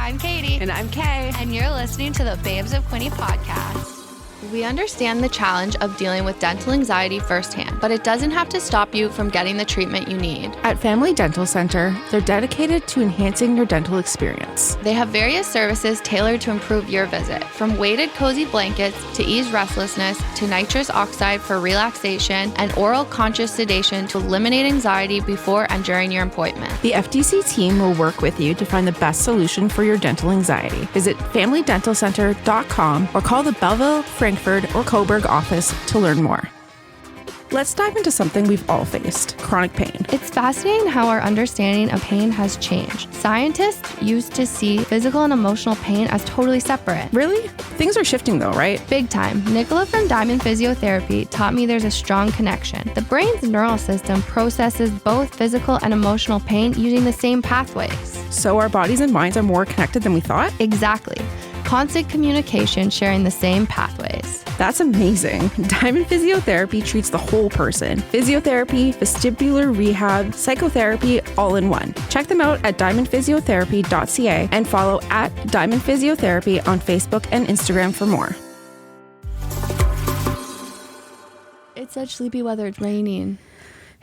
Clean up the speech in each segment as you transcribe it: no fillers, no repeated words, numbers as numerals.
I'm Katie. And I'm Kay. And you're listening to the Babes of Quinte podcast. We understand the challenge of dealing with dental anxiety firsthand, but it doesn't have to stop you from getting the treatment you need. At Family Dental Center, they're dedicated to enhancing your dental experience. They have various services tailored to improve your visit, from weighted cozy blankets to ease restlessness to nitrous oxide for relaxation and oral conscious sedation to eliminate anxiety before and during your appointment. The FDC team will work with you to find the best solution for your dental anxiety. Visit FamilyDentalCenter.com or call the Belleville, Frankfurt, or Coburg office to learn more. Let's dive into something we've all faced: chronic pain. It's fascinating how our understanding of pain has changed. Scientists used to see physical and emotional pain as totally separate. Really? Things are shifting though, right? Big time. Nicola from Diamond Physiotherapy taught me there's a strong connection. The brain's neural system processes both physical and emotional pain using the same pathways. So our bodies and minds are more connected than we thought? Exactly. Constant communication sharing the same pathways. That's amazing. Diamond Physiotherapy treats the whole person. Physiotherapy, vestibular rehab, psychotherapy, all in one. Check them out at diamondphysiotherapy.ca and follow at Diamond Physiotherapy on Facebook and Instagram for more. It's such sleepy weather. It's raining.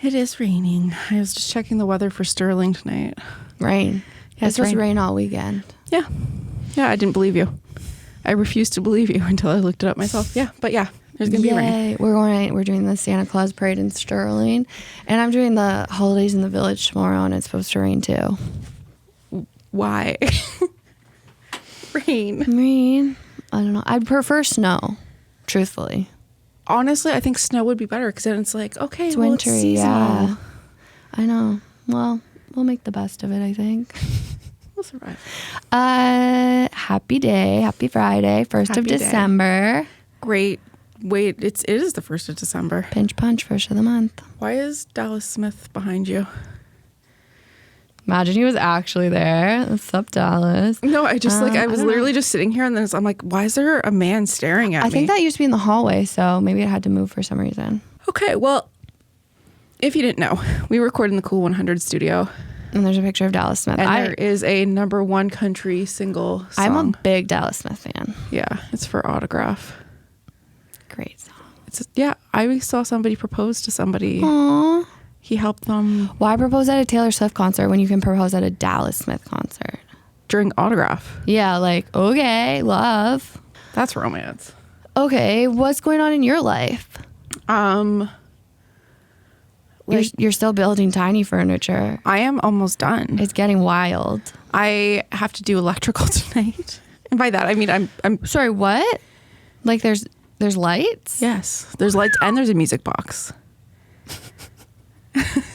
It is raining. I was just checking the weather for Sterling tonight. Rain. Yeah, it's supposed to rain all weekend. Yeah. Yeah, I didn't believe you. I refused to believe you until I looked it up myself. Yeah, but yeah, there's going to be rain. We're doing the Santa Claus parade in Sterling, and I'm doing the holidays in the village tomorrow, and it's supposed to rain too. Why? Rain. I don't know. I'd prefer snow, truthfully. Honestly, I think snow would be better because then it's like, okay, it's well, wintry, it's seasonal. yeah. I know. Well, we'll make the best of it, I think. We'll survive. Happy day. Happy Friday. 1st of December. Day. Great. Wait, it is the 1st of December. Pinch punch, 1st of the month. Why is Dallas Smith behind you? Imagine he was actually there. What's up, Dallas? No, I was literally just sitting here and then I'm like, why is there a man staring at me? I think that used to be in the hallway, so maybe it had to move for some reason. Okay, well, if you didn't know, we record in the Cool 100 studio. And there's a picture of Dallas Smith. And there is a #1 country single song. I'm a big Dallas Smith fan. Yeah, it's for Autograph. Great song. I saw somebody propose to somebody. Aww. He helped them. Why propose at a Taylor Swift concert when you can propose at a Dallas Smith concert? During Autograph. Yeah, like, okay, love. That's romance. Okay, what's going on in your life? You're still building tiny furniture. I am almost done. It's getting wild. I have to do electrical tonight. And by that, I mean, I'm sorry, what? Like there's lights? Yes, there's lights and there's a music box.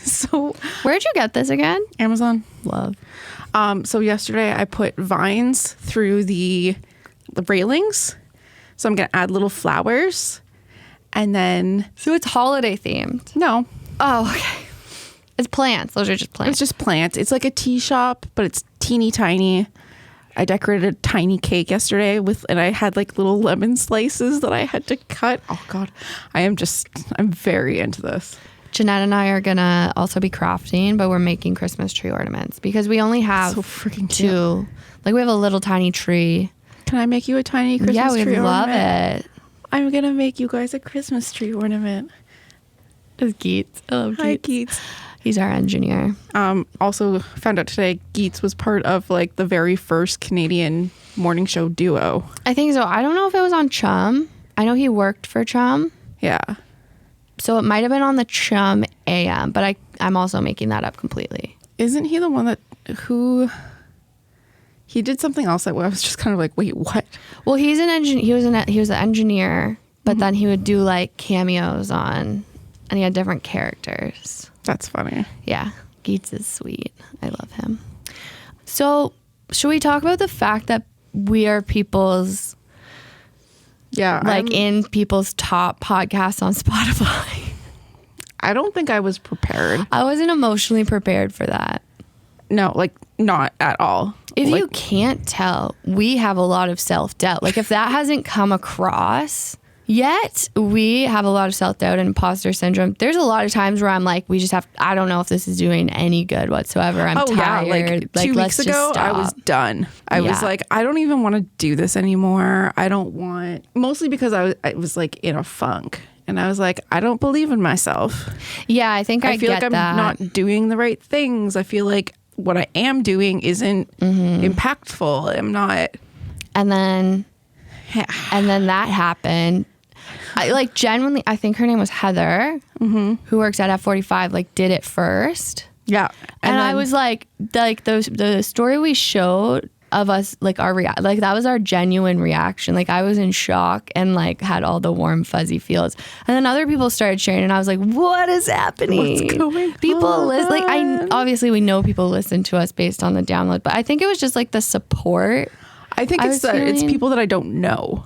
So where'd you get this again? Amazon. Love. So yesterday I put vines through the railings. So I'm going to add little flowers and then. So it's holiday themed? No. Oh, okay. It's plants. Those are just plants. It's just plants. It's like a tea shop, but it's teeny tiny. I decorated a tiny cake yesterday and I had like little lemon slices that I had to cut. Oh God. I'm very into this. Jeanette and I are going to also be crafting, but we're making Christmas tree ornaments because we only have so freaking two. Cute. Like we have a little tiny tree. Can I make you a tiny Christmas tree ornament? Yeah, we love it. I'm going to make you guys a Christmas tree ornament. It's Geets. I love Geets. Hi, Geets. He's our engineer. Also found out today Geets was part of like the very first Canadian morning show duo. I think so. I don't know if it was on Chum. I know he worked for Chum. Yeah. So it might have been on the Chum AM, but I'm also making that up completely. Isn't he the one he did something else that I was just kind of like, wait, what? Well, he's an engineer. He was an engineer, but then he would do like cameos on, and he had different characters. That's funny. Yeah. Geets is sweet. I love him. So should we talk about the fact that we are people's, in people's top podcasts on Spotify? I don't think I was prepared. I wasn't emotionally prepared for that. No, like not at all. If you can't tell, we have a lot of self-doubt. Like if that hasn't come across, Yet we have a lot of self-doubt and imposter syndrome. There's a lot of times where I'm like, I don't know if this is doing any good whatsoever. I'm tired. Yeah, like 2 weeks ago, I was done. I was like, I don't even want to do this anymore. I don't want, mostly because I was like in a funk. And I was like, I don't believe in myself. Yeah, I think I feel get like I'm that. not doing the right things. I feel like what I am doing isn't impactful. I'm not. And then that happened. Genuinely, I think her name was Heather, who works at F45, like did it first. Yeah. And I was like the story we showed of us, like that was our genuine reaction. Like I was in shock and like had all the warm fuzzy feels. And then other people started sharing and I was like, what is happening? What's going people on? listen, obviously we know people listen to us based on the download, but I think it was just like the support. I think it's people that I don't know.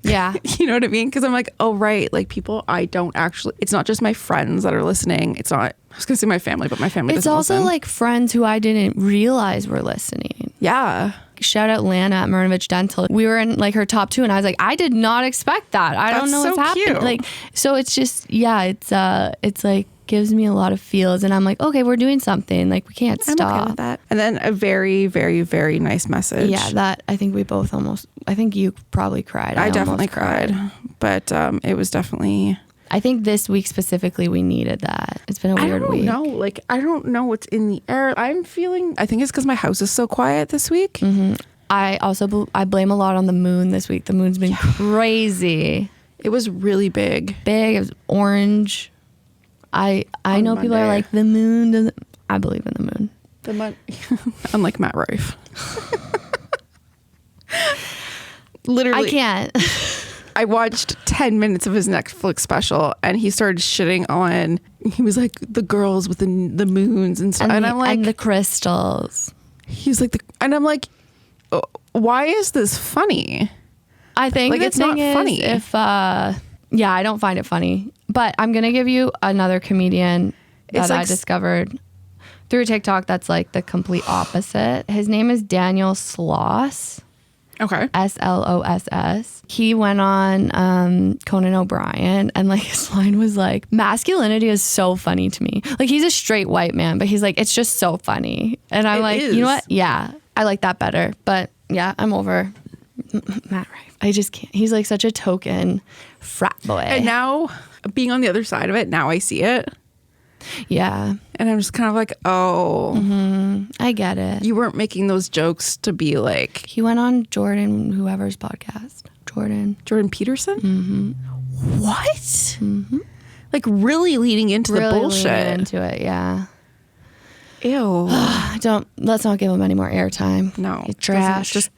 Yeah. You know what I mean? Because I'm like, oh, right. Like people I don't actually, it's not just my friends that are listening. It's not, I was going to say my family, but my family doesn't listen. It's also like friends who I didn't realize were listening. Yeah. Shout out Lana at Murnovich Dental. We were in like her top 2 and I was like, I did not expect that. I don't know what's happening. Cute. Like, so it's just, yeah, it's like gives me a lot of feels and I'm like, okay, we're doing something. Like we can't stop. I'm okay with that. And then a very, very, very nice message. Yeah, that I think we both I think you probably cried. I definitely cried. But it was definitely... I think this week specifically we needed that. It's been a weird week. I don't know what's in the air. I think it's because my house is so quiet this week. I also I blame a lot on the moon this week. The moon's been crazy. It was really big. It was orange. I know Monday. People are like, the moon doesn't... I believe in the moon. Unlike Matt Rife. Literally. I can't. I watched 10 minutes of his Netflix special and he started shitting on, he was like, the girls with the moons and stuff. And I'm like... And the crystals. He's like, and I'm like, why is this funny? I think like, it's not funny. Yeah, I don't find it funny. But I'm going to give you another comedian that I discovered through TikTok that's like the complete opposite. His name is Daniel Sloss. Okay. Sloss. He went on Conan O'Brien and like his line was like, masculinity is so funny to me. Like he's a straight white man, but he's like, it's just so funny. And I'm like, you know what? Yeah, I like that better. But yeah, I'm over Matt Rife. I just can't. He's like such a token frat boy. And now being on the other side of it, now I see it. Yeah. And I'm just kind of like, oh. I get it. You weren't making those jokes to be like... He went on Jordan, whoever's podcast. Jordan Peterson? What? Like really leading into the bullshit. Leaning into it, yeah. Ew. Let's not give him any more airtime. No. It's trash. Just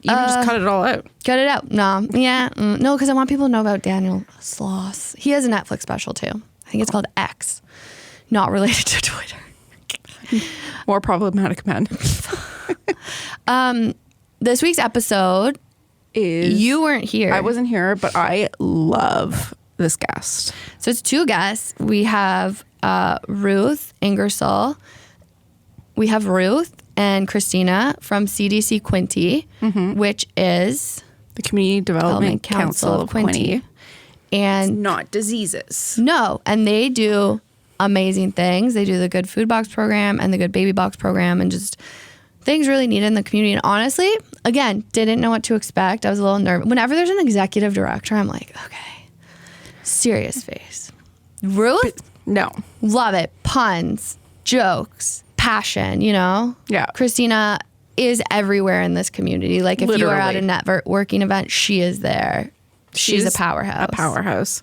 cut it all out. Cut it out. No. Yeah. No, because I want people to know about Daniel Sloss. He has a Netflix special too. I think it's called X. Not related to Twitter. More problematic men. This week's episode is... You weren't here. I wasn't here, but I love this guest. So it's 2 guests. We have Ruth Ingersoll. We have Ruth and Cristina from CDC Quinte, which is... the Community Development Council of Quinte. And it's not diseases. No. And they do amazing things. They do the Good Food Box program and the Good Baby Box program and just things really needed in the community. And honestly, again, didn't know what to expect. I was a little nervous. Whenever there's an executive director, I'm like, okay, serious face. Ruth? No. Love it. Puns, jokes, passion, you know? Yeah. Cristina is everywhere in this community. Like if Literally. you are at a networking event, she is there. She's a powerhouse. A powerhouse.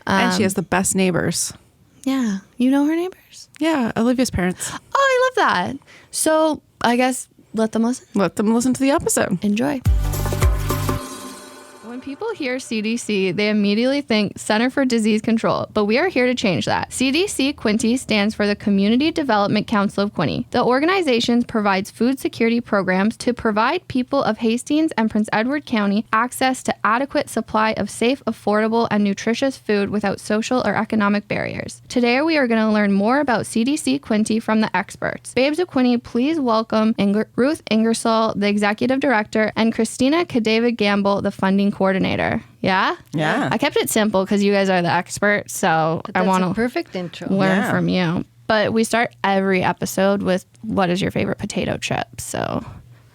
And she has the best neighbors. Yeah. You know her neighbors? Yeah. Olivia's parents. Oh, I love that. So I guess let them listen. Let them listen to the episode. Enjoy. When people hear CDC, they immediately think Center for Disease Control, but we are here to change that. CDC Quinte stands for the Community Development Council of Quinte. The organization provides food security programs to provide people of Hastings and Prince Edward County access to adequate supply of safe, affordable, and nutritious food without social or economic barriers. Today, we are going to learn more about CDC Quinte from the experts. Babes of Quinte, please welcome Ruth Ingersoll, the Executive Director, and Cristina Cadavid Gamble, the Funding Coordinator. coordinator. Yeah? Yeah. I kept it simple because you guys are the experts, so I want a to perfect intro. learn from you. But we start every episode with what is your favorite potato chip? So,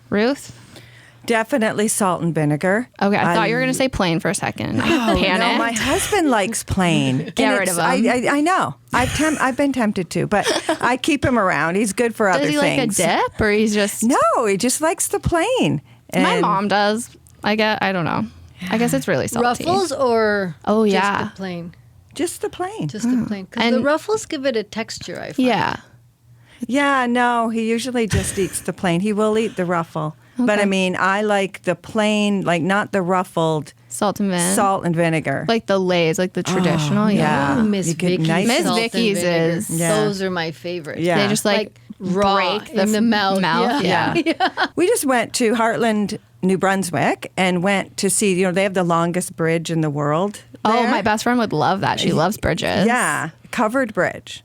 Ruth? Definitely salt and vinegar. Okay, I thought you were going to say plain for a second. I panicked. No, my husband likes plain. Get rid of him. I know. I've been tempted to, but I keep him around. He's good for other Does he things. like a dip, or he's just... No, he just likes the plain. My And- mom does. I don't know. I guess it's really salty. Ruffles or Oh, just yeah. the plain? Just the plain. Just the plain. Because And- the ruffles give it a texture, I find. Yeah. Yeah, no, he usually just eats the plain. He will eat the ruffle. But I mean, I like the plain, like not the ruffled Salt and vinegar. salt and vinegar. Like the Lay's, like the traditional. yeah. Ooh, Miss You get Vicky's. nice- Miss salt and Vicky's vinegar. is- Yeah. Those are my favorites. Yeah. They just like raw break in the mouth. Yeah. We just went to Heartland, New Brunswick, and went to see, they have the longest bridge in the world. Oh, there. my best friend would love that. She loves bridges. Yeah, covered bridge.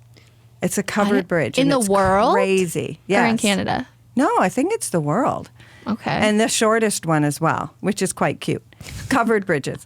It's a covered bridge. In and the it's world? Crazy. Or in Yes. Canada. No, I think it's the world. Okay. And the shortest one as well, which is quite cute. Covered bridges.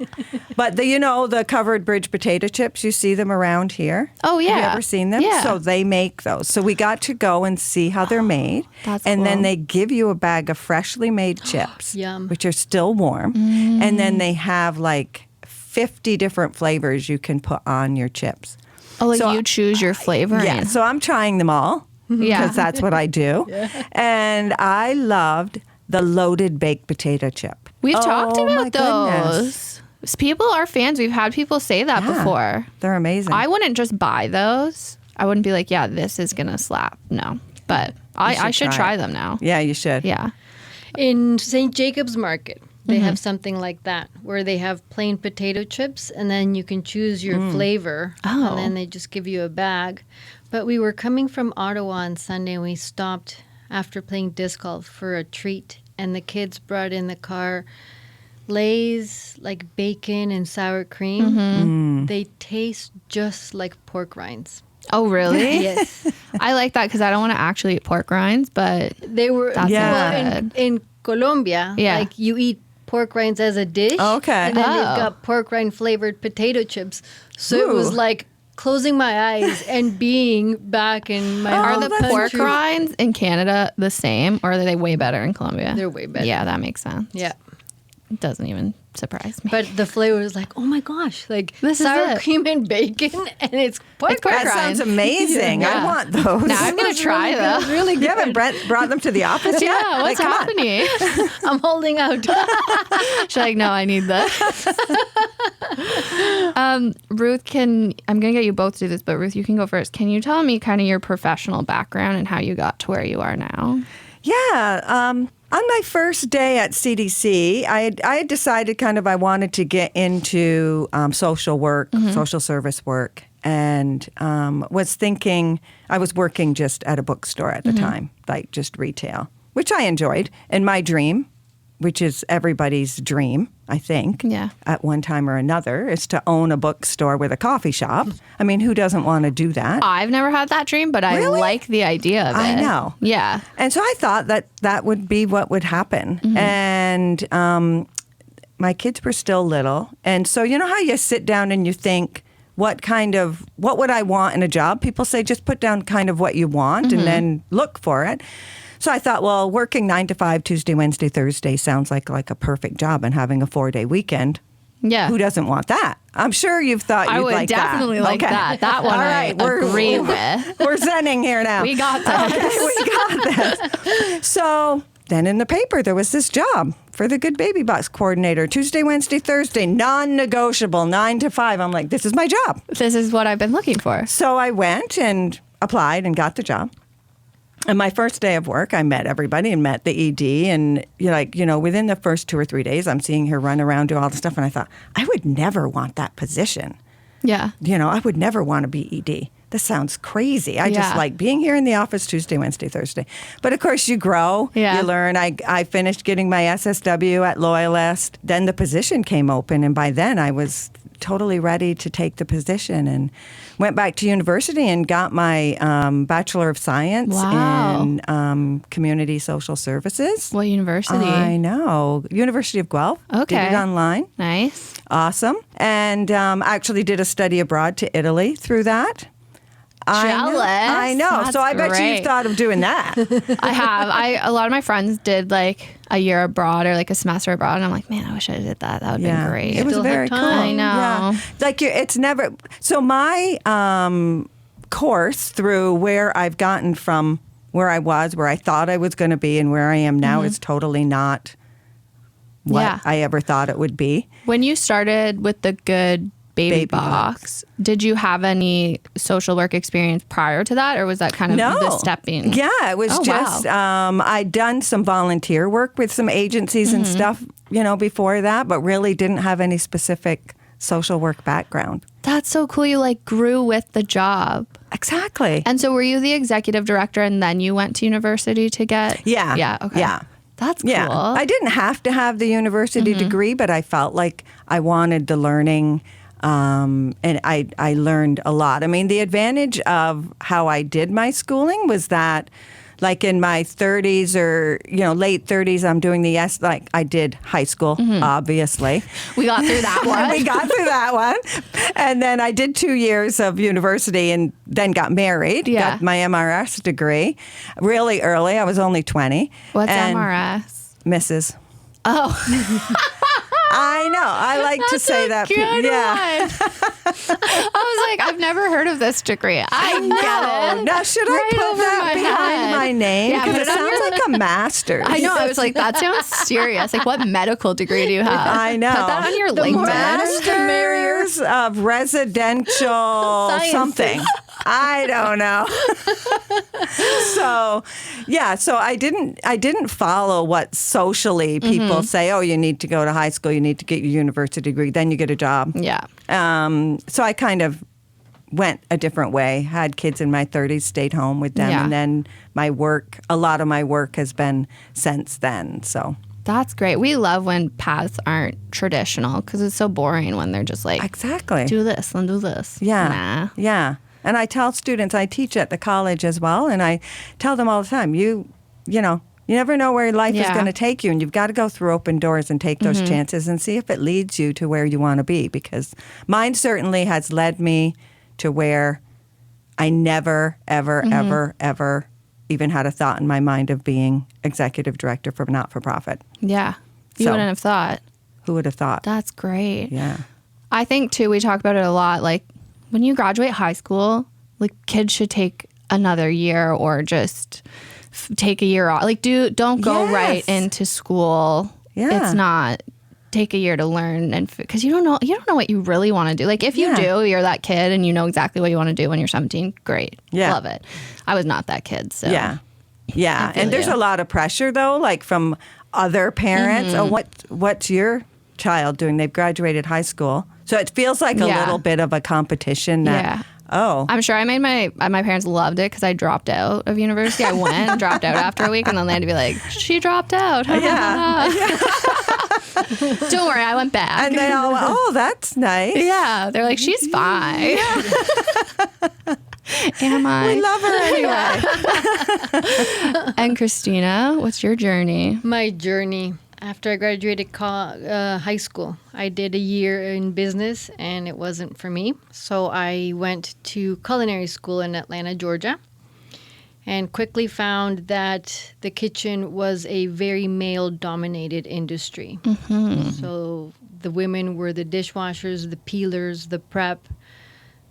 But the covered bridge potato chips, you see them around here. Oh, yeah. Have you ever seen them? Yeah. So they make those. So we got to go and see how they're made. That's and then cool. they give you a bag of freshly made chips, Yum. which are still warm. And then they have like 50 different flavors you can put on your chips. oh, like so you choose your flavor. Yeah, so I'm trying them all Yeah. because that's what I do. And I loved the loaded baked potato chip. We've talked Oh, my about goodness. those. People are fans. We've had people say that Yeah. before. They're amazing. I wouldn't just buy those. I wouldn't be like, yeah, this is going to slap. No. But I should try try it. them now. Yeah, you should. Yeah. In St. Jacob's Market, they have something like that where they have plain potato chips and then you can choose your flavor. Oh. And then they just give you a bag. But we were coming from Ottawa on Sunday and we stopped after playing disc golf for a treat. And the kids brought in the car Lay's, like bacon and sour cream. They taste just like pork rinds. Oh, really? Yes. I like that because I don't want to actually eat pork rinds, but They were That's well, good. in Colombia, Yeah. like you eat pork rinds as a dish. Okay. And then Oh. they've got pork rind flavored potato chips. So it was Ooh. like closing my eyes and being back in my are home the that's pork country. rinds in Canada the same or are they way better in Colombia? They're way better. Yeah, that makes sense. Yeah. It doesn't even surprise me. But the flavor is like, oh my gosh, like This is sour it. cream and bacon and it's pork It's pork rind. That sounds amazing. Yeah. I want those. Now I'm going to try It was them. really You good. haven't brought them to the office yet? Yeah, what's Like, come on. happening? I'm holding out. She's like, no, I need this. Ruth, I'm going to get you both to do this, but Ruth, you can go first. Can you tell me kind of your professional background and how you got to where you are now? Yeah. On my first day at CDC, I had decided kind of I wanted to get into social work, social service work, and was thinking I was working just at a bookstore at the time, like just retail, which I enjoyed. And my dream, which is everybody's dream, I think, Yeah. at one time or another, is to own a bookstore with a coffee shop. I mean, who doesn't want to do that? I've never had that dream, but I Really? like the idea of it. I know. Yeah. And so I thought that would be what would happen. And my kids were still little. And so you know how you sit down and you think, what would I want in a job? People say just put down kind of what you want and then look for it. So I thought, well, working 9 to 5, Tuesday, Wednesday, Thursday sounds like a perfect job, and having a 4-day weekend. Yeah. Who doesn't want that? I'm sure you've thought I you'd would like definitely that. like Okay. that. That one All I right, agree with. We're zenning here now. We got this. We got this. So then in the paper, there was this job for the Good Baby Box coordinator, Tuesday, Wednesday, Thursday, non-negotiable, 9 to 5. I'm like, this is my job. This is what I've been looking for. So I went and applied and got the job. And my first day of work, I met everybody and met the ED. And within the first 2 or 3 days, I'm seeing her run around, do all the stuff. And I thought, I would never want that position. Yeah. I would never want to be ED. This sounds crazy. I just Yeah. like being here in the office Tuesday, Wednesday, Thursday. But of course, you grow, Yeah. you learn. I finished getting my SSW at Loyalist. Then the position came open. And by then, I was totally ready to take the position, and went back to university and got my Bachelor of Science in Community Social Services. What university? I know. University of Guelph. Okay. Did it online. Nice. Awesome. And actually did a study abroad to Italy through that. Jealous. I know. That's so I bet great. you've thought of doing that. I have. A lot of my friends did like a year abroad or like a semester abroad, and I'm like, man, I wish I did that. That would have been great. It was Still very have cool. time. I know. Yeah. Like it's never. So my course through where I've gotten from where I was, where I thought I was going to be, and where I am now is totally not what I ever thought it would be. When you started with the Good Baby Box, did you have any social work experience prior to that, or was that kind of the stepping? Yeah, it was I'd done some volunteer work with some agencies and stuff, before that, but really didn't have any specific social work background. That's so cool. You like grew with the job. Exactly. And so were you the executive director and then you went to university to get? Yeah. Yeah. Okay. Yeah. That's cool. Yeah. I didn't have to have the university degree, but I felt like I wanted the learning. And I learned a lot. I mean, the advantage of how I did my schooling was that, like in my 30s or late 30s, I'm doing like I did high school, obviously. We got through that one. We got through that one, and then I did 2 years of university, and then got married. Yeah. Got my MRS degree really early. I was only 20. What's and MRS? Mrs. Oh. I know. I like to say that. Good one. Yeah. I was like, I've never heard of this degree. I get it. Now, should Right I put over that my behind head. my name? Yeah, Because put it it on sounds your- like a master's. I know. I was like, that sounds serious. Like, what medical degree do you have? I know. Put that on your LinkedIn. Masters of residential something. I don't know. So, yeah. So I didn't follow what socially people say. Oh, you need to go to high school. You need to get your university degree. Then you get a job. Yeah. So I kind of went a different way. Had kids in my 30s, stayed home with them, Yeah. and then a lot of my work has been since then. So. That's great. We love when paths aren't traditional because it's so boring when they're just like, Exactly. do this and do this. Yeah. Nah. Yeah. And I tell students, I teach at the college as well, and I tell them all the time, you never know where life is going to take you, and you've got to go through open doors and take those chances and see if it leads you to where you want to be, because mine certainly has led me to where I never, ever, ever even had a thought in my mind of being executive director for a not-for-profit. Yeah. You So- wouldn't have thought. Who would have thought? That's great. Yeah. I think, too, we talk about it a lot. Like, when you graduate high school, like, kids should take another year or just take a year off. Like, don't go Yes. right into school. Yeah. It's not take a year to learn, and because you don't know what you really want to do. Like, if you do, you're that kid and you know exactly what you want to do when you're 17. Great. Yeah. Love it. I was not that kid. So Yeah. Yeah. I feel And there's you. a lot of pressure, though, like from other parents. Oh, what's your child doing? They've graduated high school. So it feels like a Yeah. little bit of a competition that, Yeah. oh. I'm sure I made my parents loved it because I dropped out of university. I went and dropped out after a week, and then they had to be like, she dropped out. Yeah. Don't worry, I went back. And they all went, oh, that's nice. Yeah, they're like, she's fine. Am I? We love her anyway. And Cristina, what's your journey? My journey. After I graduated high school, I did a year in business, and it wasn't for me. So I went to culinary school in Atlanta, Georgia, and quickly found that the kitchen was a very male-dominated industry. So the women were the dishwashers, the peelers, the prep.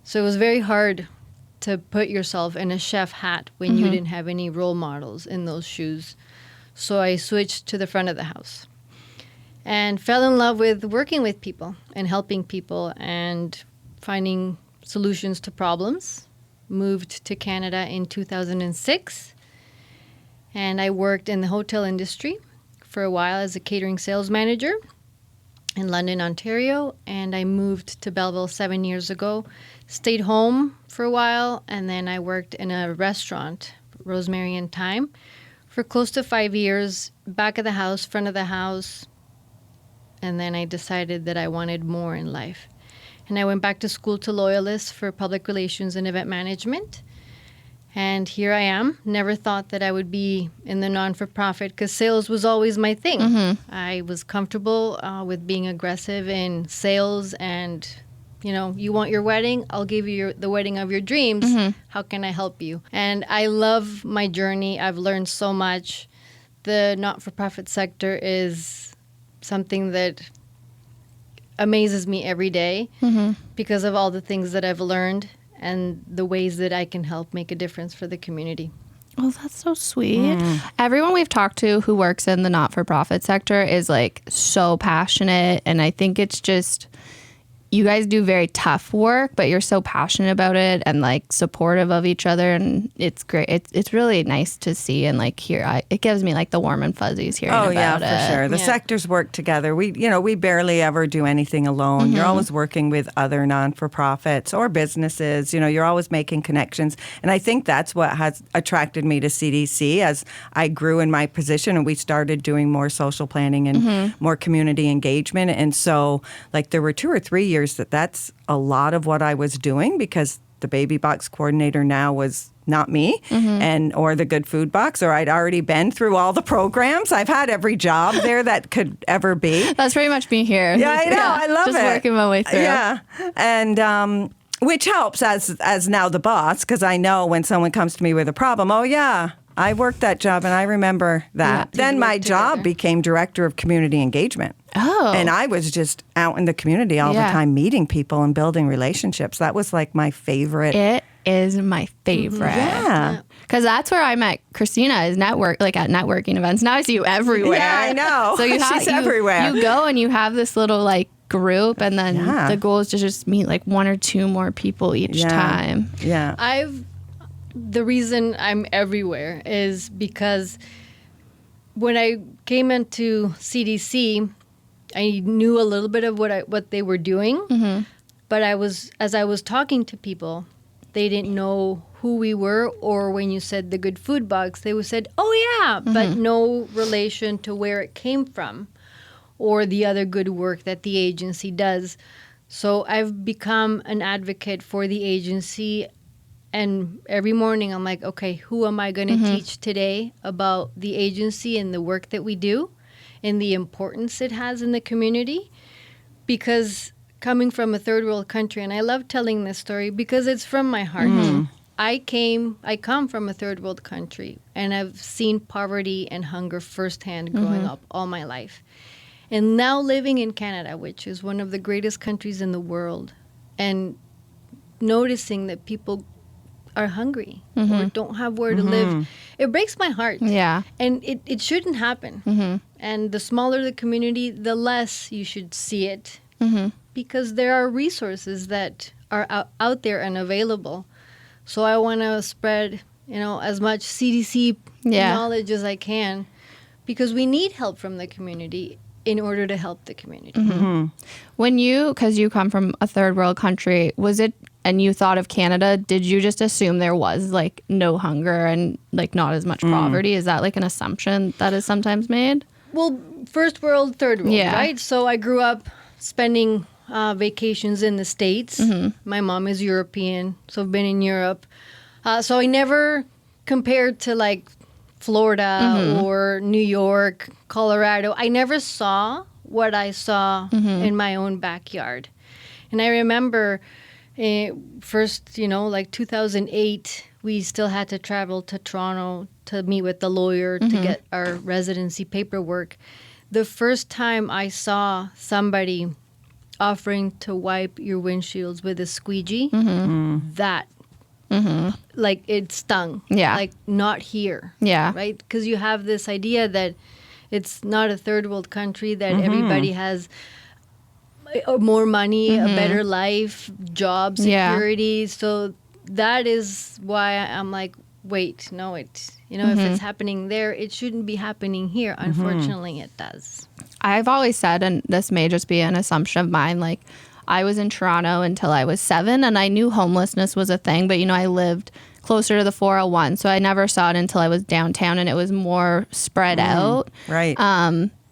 So it was very hard to put yourself in a chef hat when you didn't have any role models in those shoes. So I switched to the front of the house and fell in love with working with people and helping people and finding solutions to problems. Moved to Canada in 2006, and I worked in the hotel industry for a while as a catering sales manager in London, Ontario, and I moved to Belleville 7 years ago, stayed home for a while, and then I worked in a restaurant, Rosemary and Thyme, for close to 5 years, back of the house, front of the house, and then I decided that I wanted more in life. And I went back to school to Loyalist for public relations and event management. And here I am. Never thought that I would be in the non-for-profit because sales was always my thing. I was comfortable with being aggressive in sales and, you want your wedding? I'll give you the wedding of your dreams. How can I help you? And I love my journey. I've learned so much. The not-for-profit sector is something that amazes me every day because of all the things that I've learned and the ways that I can help make a difference for the community. Oh, that's so sweet. Everyone we've talked to who works in the not-for-profit sector is like so passionate, and I think it's just, you guys do very tough work, but you're so passionate about it and like supportive of each other, and it's great. It's really nice to see and like hear. It gives me like the warm and fuzzies hearing about it. Oh yeah, for sure. The sectors work together. We barely ever do anything alone. You're always working with other non-for-profits or businesses. You're always making connections, and I think that's what has attracted me to CDC as I grew in my position and we started doing more social planning and more community engagement. And so, like, there were 2 or 3 years that's a lot of what I was doing because the baby box coordinator now was not me or the good food box, or I'd already been through all the programs. I've had every job there that could ever be. That's pretty much me here. Yeah, I know. I love just it. Just working my way through. Yeah. And which helps as now the boss, because I know when someone comes to me with a problem, oh yeah, I worked that job and I remember that. Yeah, then my job became director of community engagement. Oh. And I was just out in the community all the time, meeting people and building relationships. That was like my favorite. It is my favorite. Yeah. Because that's where I met Cristina, is at networking events. Now I see you everywhere. Yeah, I know. So She's everywhere. You go and you have this little like group, and then the goal is to just meet like 1 or 2 more people each time. Yeah. The reason I'm everywhere is because when I came into CDC, I knew a little bit of what they were doing, but as I was talking to people, they didn't know who we were, or when you said the good food box, they would said, "Oh yeah," but no relation to where it came from, or the other good work that the agency does. So I've become an advocate for the agency. And every morning I'm like, okay, who am I going to teach today about the agency and the work that we do and the importance it has in the community? Because coming from a third world country, and I love telling this story because it's from my heart. I come from a third world country, and I've seen poverty and hunger firsthand growing up all my life. And now living in Canada, which is one of the greatest countries in the world, and noticing that people are hungry or don't have where to live, it breaks my heart. Yeah. And it shouldn't happen. And the smaller the community, the less you should see it, because there are resources that are out there and available. So I want to spread, as much CDC knowledge as I can, because we need help from the community in order to help the community. When because you come from a third world country, was it, and you thought of Canada, did you just assume there was like no hunger and like not as much poverty? Is that like an assumption that is sometimes made? Well, first world, third world, right? So I grew up spending vacations in the States. My mom is European, so I've been in Europe. So I never compared to like Florida or New York, Colorado. I never saw what I saw in my own backyard. And I remember first, like 2008, we still had to travel to Toronto to meet with the lawyer to get our residency paperwork. The first time I saw somebody offering to wipe your windshields with a squeegee, that like it stung. Yeah. Like not here. Yeah. Right? Because you have this idea that it's not a third world country, that everybody has more money, a better life, job security. So that is why I'm like, wait, no, if it's happening there, it shouldn't be happening here. Unfortunately, it does. I've always said, and this may just be an assumption of mine, like I was in Toronto until I was 7, and I knew homelessness was a thing, but I lived closer to the 401, so I never saw it until I was downtown, and it was more spread out. Right.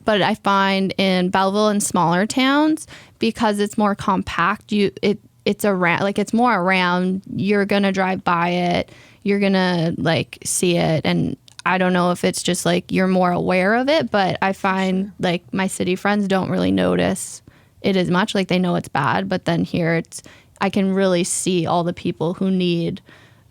But I find in Belleville and smaller towns, because it's more compact, it's around, like it's more around, you're going to drive by it, you're going to like see it. And I don't know if it's just like you're more aware of it, but I find like my city friends don't really notice it as much. Like they know it's bad, but then here I can really see all the people who need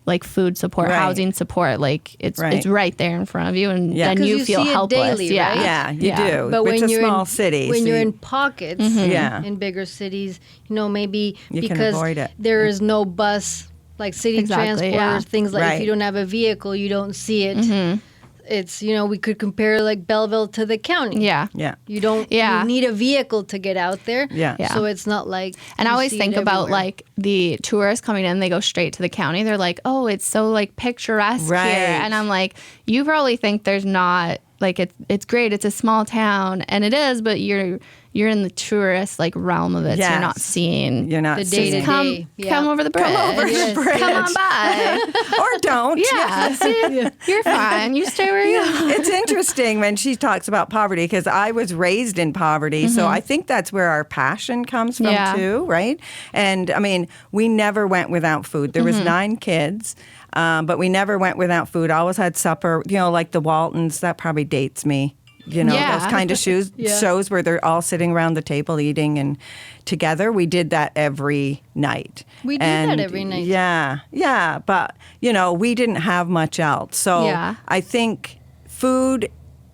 like food support, housing support, like it's right there in front of you, and then you feel helpless. Daily, yeah, right? Yeah, you do. But it's when a you're small in, city, when so you're in pockets, in bigger cities, maybe you can because avoid it. there is no bus, like city transport, or things like if you don't have a vehicle, you don't see it. It's, we could compare like Belleville to the county. Yeah. You don't you need a vehicle to get out there. Yeah. So it's not like. And I always think about like the tourists coming in, they go straight to the county. They're like, oh, it's so like picturesque here. And I'm like, you probably think there's not, like it's great. It's a small town, and it is, but you're in the tourist like realm of it. So you're not seeing. You're not the seeing. Come over the bridge. Come over the bridge. Come on by. Or don't. Yeah. See, you're fine. You stay where you are. It's interesting when she talks about poverty, because I was raised in poverty. So I think that's where our passion comes from too, right? And I mean, we never went without food. There was 9 kids. But we never went without food. Always had supper, like the Waltons. That probably dates me. Those kind of shows where they're all sitting around the table eating and together. We did that every night. We did that every night. Yeah. But, we didn't have much else. So I think food,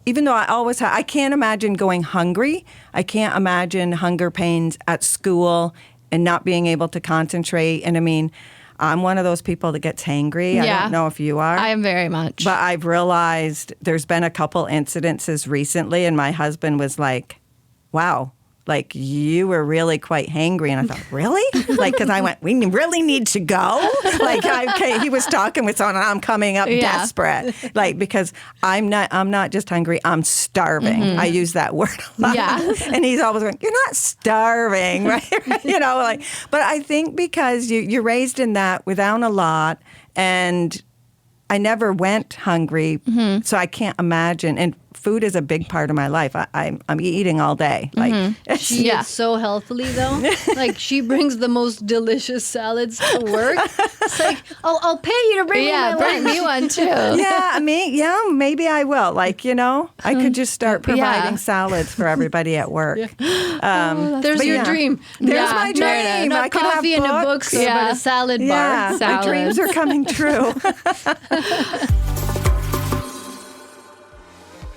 even though I can't imagine going hungry. I can't imagine hunger pains at school and not being able to concentrate. And I mean, I'm one of those people that gets hangry. I don't know if you are. I am very much. But I've realized there's been a couple incidences recently, and my husband was like, wow, like you were really quite hangry. And I thought, really? Like, because I went, we really need to go? Like, he was talking with someone, and I'm coming up desperate. Like, because I'm not just hungry, I'm starving. I use that word a lot. Yeah. And he's always going, you're not starving, right? But I think because you're raised in that without a lot, and I never went hungry, so I can't imagine. And food is a big part of my life. I'm eating all day. Like she eats so healthily though. Like she brings the most delicious salads to work. It's like I'll pay you to bring me my bring lunch. me one too. Maybe I will. Like I could just start providing salads for everybody at work. There's your dream. There's my dream. Not I could have coffee and a book, but a salad bar. My dreams are coming true.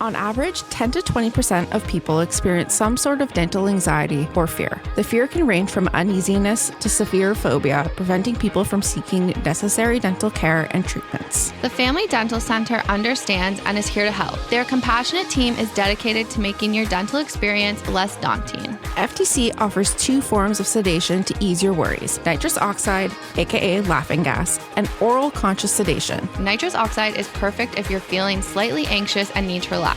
On average, 10 to 20% of people experience some sort of dental anxiety or fear. The fear can range from uneasiness to severe phobia, preventing people from seeking necessary dental care and treatments. The Family Dental Center understands and is here to help. Their compassionate team is dedicated to making your dental experience less daunting. FTC offers 2 forms of sedation to ease your worries: nitrous oxide, aka laughing gas, and oral conscious sedation. Nitrous oxide is perfect if you're feeling slightly anxious and need to relax.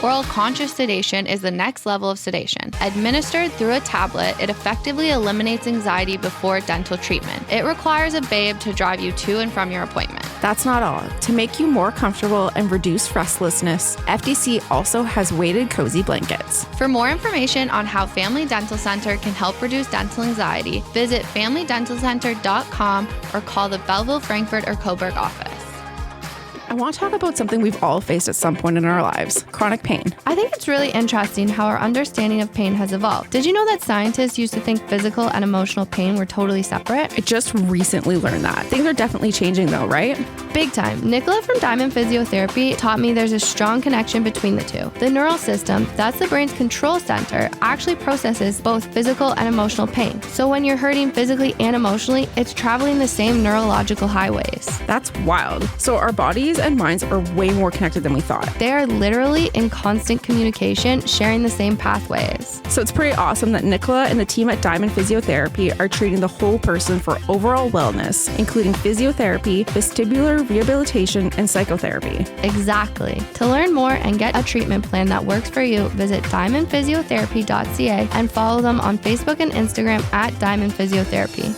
Oral conscious sedation is the next level of sedation. Administered through a tablet, it effectively eliminates anxiety before dental treatment. It requires a babe to drive you to and from your appointment. That's not all. To make you more comfortable and reduce restlessness, FTC also has weighted cozy blankets. For more information on how Family Dental Center can help reduce dental anxiety, visit FamilyDentalCenter.com or call the Belleville, Frankfurt, or Coburg office. I want to talk about something we've all faced at some point in our lives: chronic pain. I think it's really interesting how our understanding of pain has evolved. Did you know that scientists used to think physical and emotional pain were totally separate? I just recently learned that. Things are definitely changing though, right? Big time. Nicola from Diamond Physiotherapy taught me there's a strong connection between the two. The neural system, that's the brain's control center, actually processes both physical and emotional pain. So when you're hurting physically and emotionally, it's traveling the same neurological highways. That's wild. So our bodies and minds are way more connected than we thought. They are literally in constant communication, sharing the same pathways. So it's pretty awesome that Nicola and the team at Diamond Physiotherapy are treating the whole person for overall wellness, including physiotherapy, vestibular rehabilitation, and psychotherapy. Exactly. To learn more and get a treatment plan that works for you, visit diamondphysiotherapy.ca and follow them on Facebook and Instagram at Diamond Physiotherapy.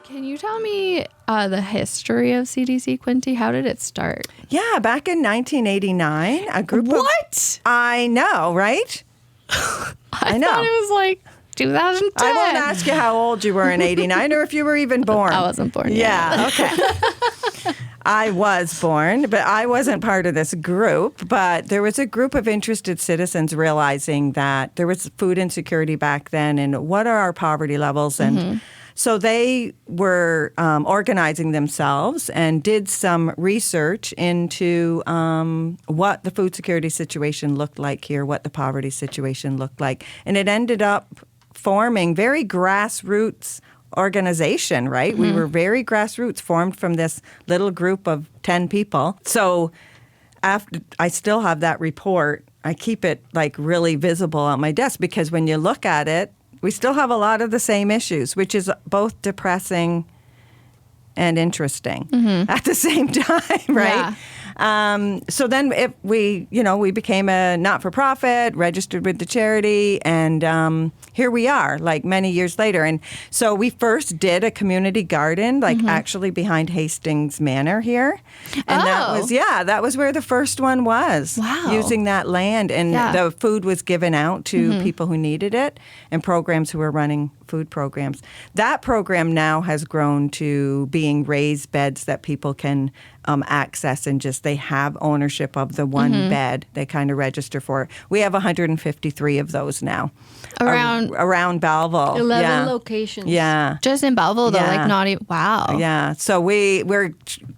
Can you tell tell me the history of CDC Quinte? How did it start? Yeah, back in 1989, a group What? I know, right? I know. Thought it was like 2010. I won't ask you how old you were in 89 or if you were even born. I wasn't born yet. Yeah, okay. I was born, but I wasn't part of this group. But there was a group of interested citizens realizing that there was food insecurity back then and what are our poverty levels. And so they were organizing themselves and did some research into what the food security situation looked like here, what the poverty situation looked like. And it ended up forming very grassroots organization, right? We were very grassroots, formed from this little group of 10 people. So after I still have that report, I keep it like really visible on my desk because when you look at it, we still have a lot of the same issues, which is both depressing and interesting at the same time, right? Yeah. So then we became a not-for-profit, registered with the charity, and here we are, like many years later. And so we first did a community garden, like actually behind Hastings Manor here. And that was where the first one was. Wow. Using that land. And the food was given out to people who needed it and programs who were running food programs. That program now has grown to being raised beds that people can access and they have ownership of the one bed. They kind of register for it. We have 153 of those now. Around Belleville. 11 locations. Yeah. Just in Belleville, though, like not even, wow. Yeah. So we're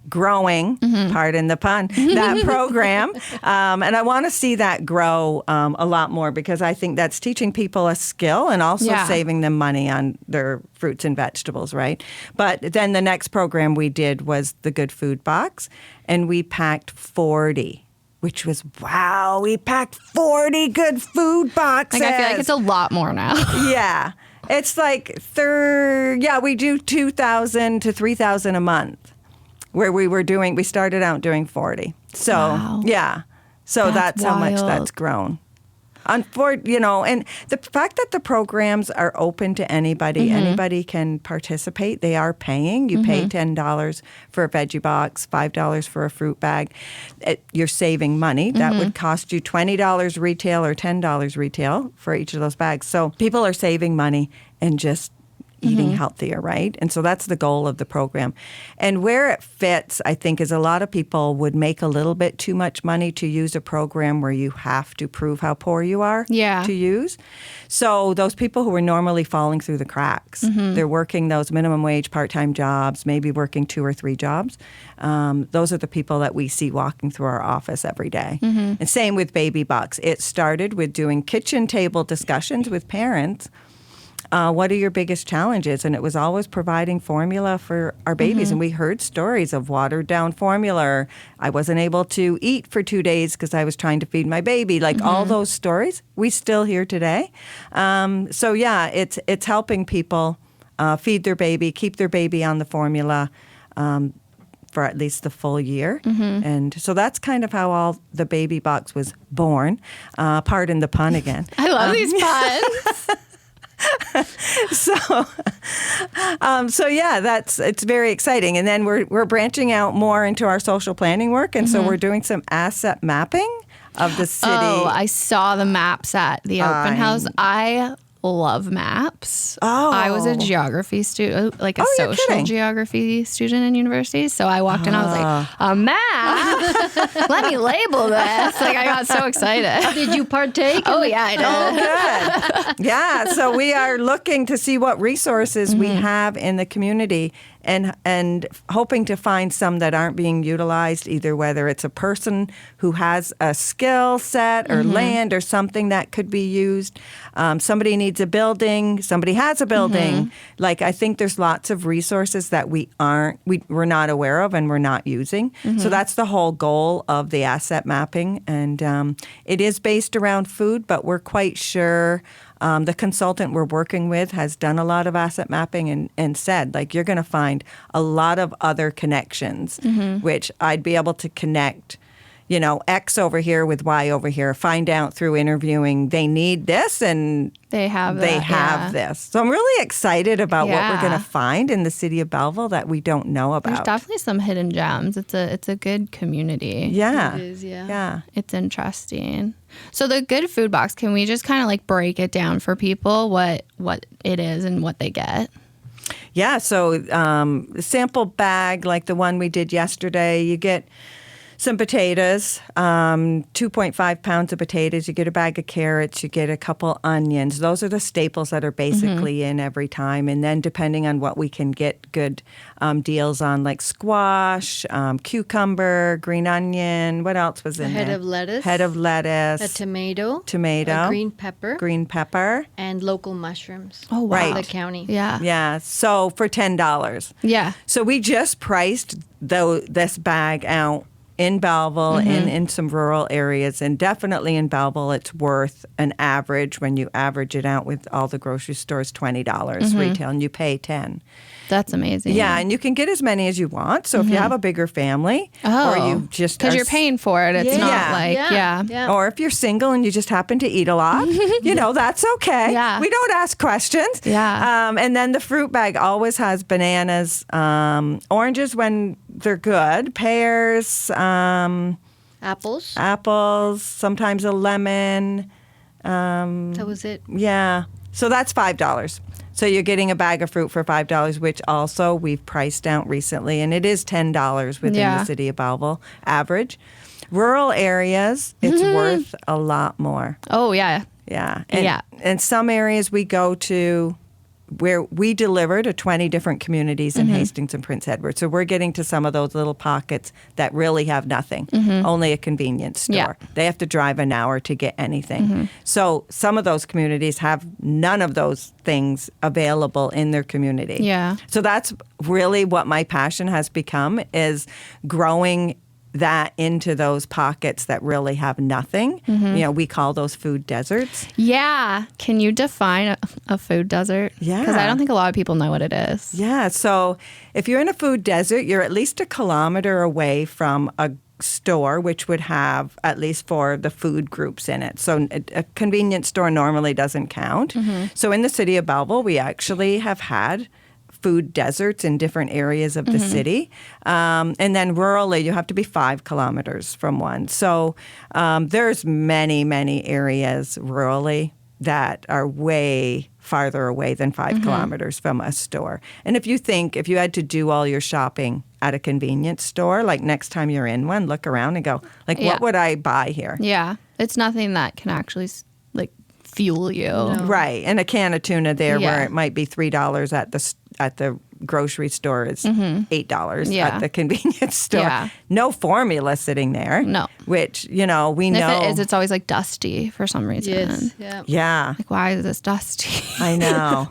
growing, pardon the pun, that program. And I want to see that grow a lot more because I think that's teaching people a skill and also saving them money on their fruits and vegetables, right? But then the next program we did was the Good Food Box, and we packed 40. Which was, wow, we packed 40 good food boxes. Like, I feel like it's a lot more now. Yeah. It's like, we do 2,000 to 3,000 a month where we started out doing 40. So, wow. So that's how much wild. that's grown. And the fact that the programs are open to anybody, anybody can participate. They are paying. You pay $10 for a veggie box, $5 for a fruit bag. You're saving money. That would cost you $20 retail or $10 retail for each of those bags. So people are saving money and just eating healthier, right? And so that's the goal of the program. And where it fits, I think, is a lot of people would make a little bit too much money to use a program where you have to prove how poor you are to use. So those people who are normally falling through the cracks, they're working those minimum wage part-time jobs, maybe working 2 or 3 jobs. Those are the people that we see walking through our office every day. And same with Baby Box. It started with doing kitchen table discussions with parents. What are your biggest challenges? And it was always providing formula for our babies. And we heard stories of watered down formula. Or I wasn't able to eat for 2 days because I was trying to feed my baby. Like all those stories, we still hear today. It's helping people feed their baby, keep their baby on the formula for at least the full year. And so that's kind of how all the Baby Box was born. Pardon the pun again. I love these puns. It's very exciting. And then we're branching out more into our social planning work. And so we're doing some asset mapping of the city. Oh, I saw the maps at the open house. I love maps. Oh. I was a geography student, like a social geography student in university. So I walked in, I was like, a map? Let me label this. Like, I got so excited. Did you partake? Oh, yeah, I did. Oh, good. Yeah, so we are looking to see what resources we have in the community and hoping to find some that aren't being utilized, either whether it's a person who has a skill set or land or something that could be used. Somebody needs a building. Somebody has a building. Like, I think there's lots of resources that we're not aware of and we're not using. So that's the whole goal of the asset mapping. And it is based around food, but we're quite sure the consultant we're working with has done a lot of asset mapping and said, like, you're going to find a lot of other connections, which I'd be able to connect X over here with Y over here. Find out through interviewing they need this and They have this. So I'm really excited about what we're Yeah. going to find in the city of Belleville that we don't know about. There's definitely some hidden gems. It's a good community. Yeah. It is, yeah. Yeah. It's interesting. So the good food box, can we just kind of like break it down for people what it is and what they get? Yeah, so the sample bag, like the one we did yesterday, you get some potatoes, 2.5 pounds of potatoes. You get a bag of carrots. You get a couple onions. Those are the staples that are basically in every time. And then depending on what we can get good deals on, like squash, cucumber, green onion. What else was in there? Head of lettuce. Head of lettuce. A tomato. Tomato. A green pepper. Green pepper. And local mushrooms. Oh, wow. Right. The county. Yeah. Yeah, so for $10. Yeah. So we just priced this bag out in Belleville, in some rural areas, and definitely in Belleville, it's worth an average, when you average it out with all the grocery stores, $20 retail, and you pay $10. That's amazing. Yeah, and you can get as many as you want. So if you have a bigger family, or you just because are you're paying for it, it's not Yeah. like Yeah. or if you're single and you just happen to eat a lot, that's okay. Yeah. We don't ask questions. Yeah. And then the fruit bag always has bananas, oranges when they're good, pears, Apples. apples, sometimes a lemon. That was it. Yeah. So that's $5. So you're getting a bag of fruit for $5, which also we've priced out recently, and it is $10 within the city of Belleville, average. Rural areas, it's worth a lot more. Oh, yeah. Yeah. Yeah. And some areas we go to where we deliver to 20 different communities in Hastings and Prince Edward. So we're getting to some of those little pockets that really have nothing, only a convenience store. Yeah. They have to drive an hour to get anything. So some of those communities have none of those things available in their community. Yeah. So that's really what my passion has become, is growing that into those pockets that really have nothing. We call those food deserts. Yeah. Can you define a food desert? Yeah. Because I don't think a lot of people know what it is. Yeah, so if you're in a food desert, you're at least a kilometer away from a store, which would have at least 4 of the food groups in it. So a convenience store normally doesn't count. So in the city of Belleville, we actually have had food deserts in different areas of the city. And then rurally, you have to be 5 kilometers from one. So there's many, many areas rurally that are way farther away than 5 kilometers from a store. And if you had to do all your shopping at a convenience store, like next time you're in one, look around and go, what would I buy here? Yeah. It's nothing that can actually like fuel you. No. Right. And a can of tuna there Yeah. where it might be $3 at the grocery store is $8 Yeah. at the convenience store. Yeah. No formula sitting there. No. Which, we And know. if it is, it's always like dusty for some reason. Yes. Yeah. Yeah, Like, why is this dusty? I know.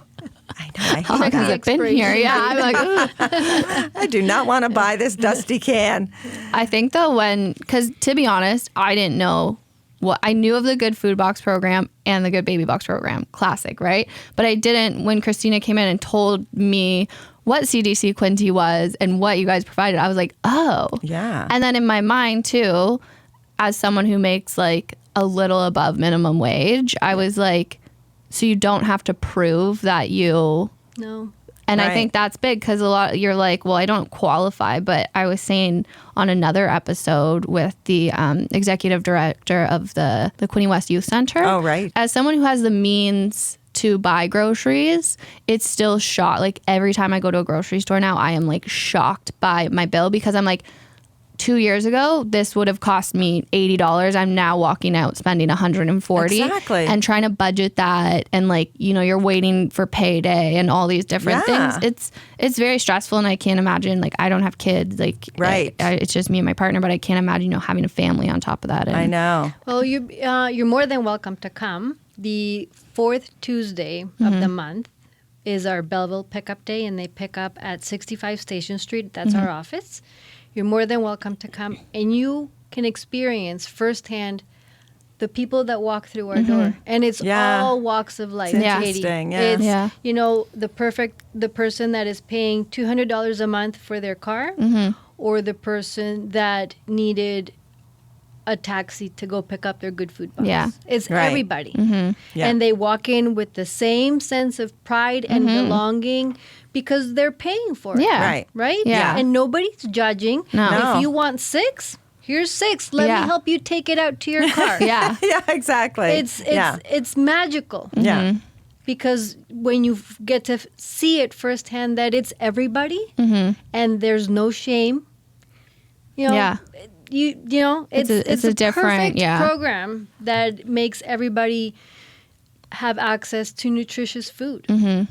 I How long hate has that. it been here? Yeah. I'm like, ugh. I do not want to buy this dusty can. I think though because to be honest, I didn't know I knew of the Good Food Box program and the Good Baby Box program, classic, right? But I didn't, when Cristina came in and told me what CDC Quinte was and what you guys provided, I was like, oh. Yeah. And then in my mind too, as someone who makes like a little above minimum wage, I was like, so you don't have to prove that you... No. And Right. I think that's big because you're like, well, I don't qualify. But I was saying on another episode with the executive director of the Quinte West Youth Center. Oh, right. As someone who has the means to buy groceries, it's still shocked. Like every time I go to a grocery store now, I am like shocked by my bill because I'm like, 2 years ago, this would have cost me $80. I'm now walking out spending $140 Exactly. and trying to budget that. And like, you're waiting for payday and all these different Yeah. things. It's very stressful. And I can't imagine, like, I don't have kids. Like, Right. it's just me and my partner, but I can't imagine, having a family on top of that. And I know. Well, you're more than welcome to come. The 4th Tuesday of the month is our Belleville pickup day, and they pick up at 65 Station Street. That's our office. You're more than welcome to come, and you can experience firsthand the people that walk through our door, and it's Yeah. all walks of life. It's Katie. interesting, yeah. It's Yeah. the person that is paying $200 a month for their car, or the person that needed a taxi to go pick up their good food box. Yeah. It's Right. everybody. Yeah. And they walk in with the same sense of pride and belonging because they're paying for it. Yeah. Right. Right? Yeah. And nobody's judging. No. If you want 6, here's 6. Let Yeah. me help you take it out to your car. Yeah. Yeah, exactly. It's magical. Yeah. Because when you get to see it firsthand that it's everybody and there's no shame, Yeah. you know, it's a a different, perfect yeah. program that makes everybody have access to nutritious food. And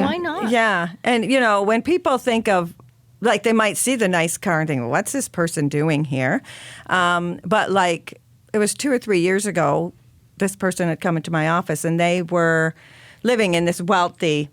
why not? Yeah. And, when people think of, like, they might see the nice car and think, well, what's this person doing here? But, like, it was 2 or 3 years ago, this person had come into my office, and they were living in this wealthy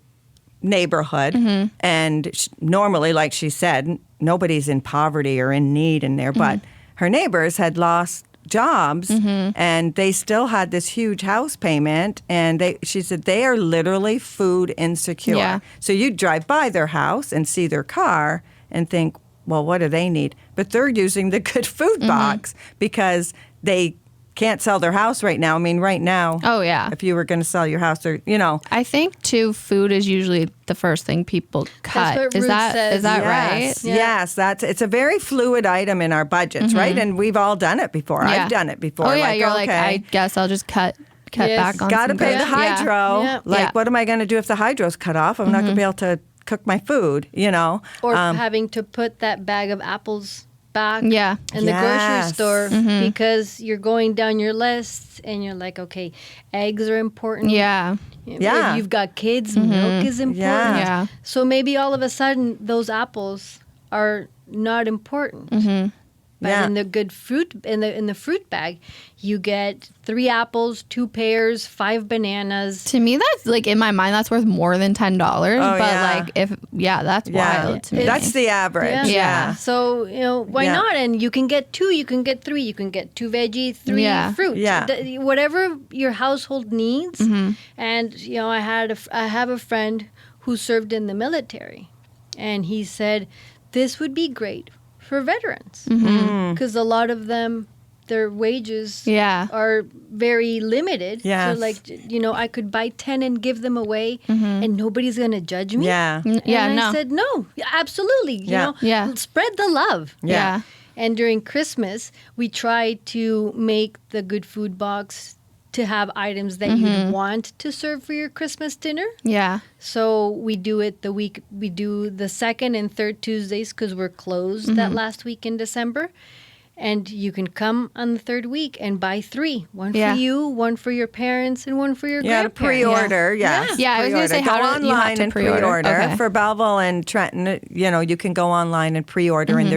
neighborhood. And normally, like she said, nobody's in poverty or in need in there. But her neighbors had lost jobs, and they still had this huge house payment, and she said they are literally food insecure. Yeah. So you drive by their house and see their car and think, well, what do they need? But they're using the good food box because they can't sell their house right now. I mean, right now, Oh, yeah. if you were going to sell your house, or I think too, food is usually the first thing people cut. what Is Ruth that says. right? Yes, Yeah. yes, it's a very fluid item in our budgets, right? And we've all done it before. Yeah. I've done it before. Oh yeah, you're like, okay, I guess I'll just cut Yes. back on. got to some pay good- the hydro. Yeah. Like, Yeah. what am I going to do if the hydro's cut off? I'm not going to be able to cook my food, Or having to put that bag of apples back Yeah. in the grocery Yes. store because you're going down your list and you're like, okay, eggs are important. Yeah. Yeah. If you've got kids, milk is important. Yeah. Yeah. So maybe all of a sudden those apples are not important. But Yeah. in the good fruit in the fruit bag, you get 3 apples, 2 pears, 5 bananas. To me, that's like in my mind, that's worth more than $10. Oh, but yeah. like, that's yeah, wild to me. that's the average. Yeah. So, why Yeah. not? And you can get 2, you can get 3, you can get 2 veggie, 3 Yeah. fruit. Yeah. Whatever your household needs. And, I have a friend who served in the military. And he said, this would be great for veterans. Because a lot of them, their wages Yeah. are very limited. Yes. So, like, I could buy 10 and give them away and nobody's going to judge me. Yeah. Yeah, And no. I said, no, absolutely. Yeah. Yeah. Spread the love. Yeah. And during Christmas, we try to make the good food box to have items that you'd want to serve for your Christmas dinner. Yeah. So we do it we do the 2nd and 3rd Tuesdays because we're closed that last week in December. And you can come on the 3rd week and buy 3. One Yeah. for you, one for your parents, and one for your Yeah, to grandparents. pre-order, yes. Yeah, I was gonna Pre-order. say, go how do you have online to and pre-order? pre-order. Okay. For Belleville and Trenton, you can go online and pre-order, and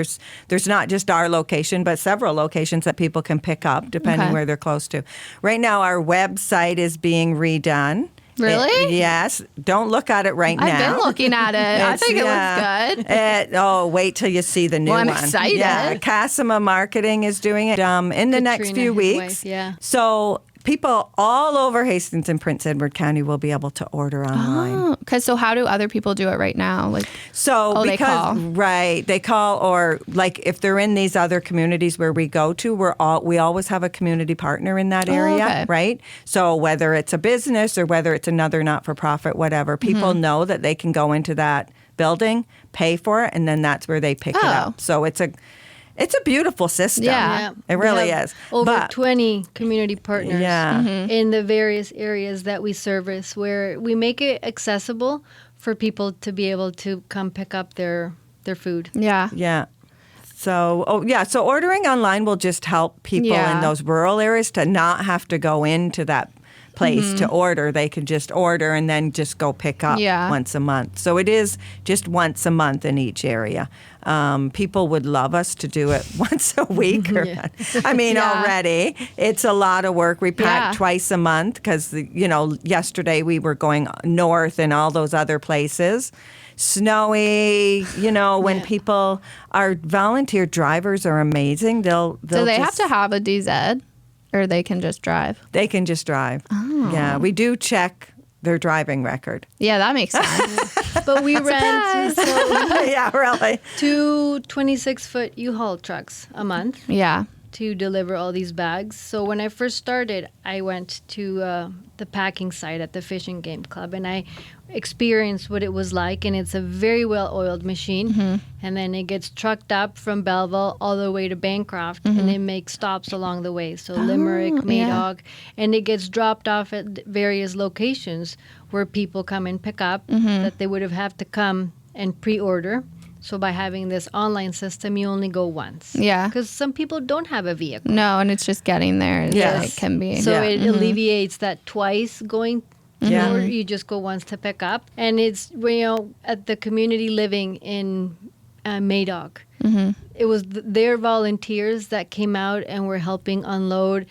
there's not just our location, but several locations that people can pick up depending Okay. where they're close to. Right now, our website is being redone. Really? Yes. Don't look at it right now. I've been looking at it. I It's- think it yeah. looks good. Wait till you see the new Well, I'm one. excited. Yeah, Cassima Marketing is doing it in the next Katrina, few his weeks. wife, yeah. So people all over Hastings and Prince Edward County will be able to order online. So how do other people do it right now? Like, So they call. right, they call, or like if they're in these other communities where we go to, we always have a community partner in that area, okay. right? So whether it's a business or whether it's another not-for-profit, whatever, people know that they can go into that building, pay for it, and then that's where they pick it Oh. up. So it's a beautiful system. Yeah. It We really have is. Over But 20 community partners Yeah. in the various areas that we service where we make it accessible for people to be able to come pick up their food. yeah. Yeah. So, so ordering online will just help people Yeah. in those rural areas to not have to go into that place to order. They can just order and then just go pick up Yeah. once a month. So it is just once a month in each area. People would love us to do it once a week. I mean, Yeah. already it's a lot of work. We pack Yeah. twice a month because, yesterday we were going north and all those other places. Snowy, when people, our volunteer drivers are amazing. They'll Do they have just- to have a DZ or they can just drive? They can just drive. Oh. Yeah, we do check their driving record. Yeah, that makes sense. But we rent Yeah, really. 2 26-foot U-Haul trucks a month. Yeah. to deliver all these bags. So when I first started, I went to the packing site at the Fish and Game Club, and I experienced what it was like. And it's a very well-oiled machine. And then it gets trucked up from Belleville all the way to Bancroft, and it makes stops along the way. So Limerick, Maydog, and it gets dropped off at various locations where people come and pick up that they would have to come and pre-order. So by having this online system, you only go once. Yeah. Because some people don't have a vehicle. No, and it's just getting there. Yes. It can be. So it alleviates that twice going Yeah. or you just go once to pick up. And it's, at the community living in Maydog. It was their volunteers that came out and were helping unload.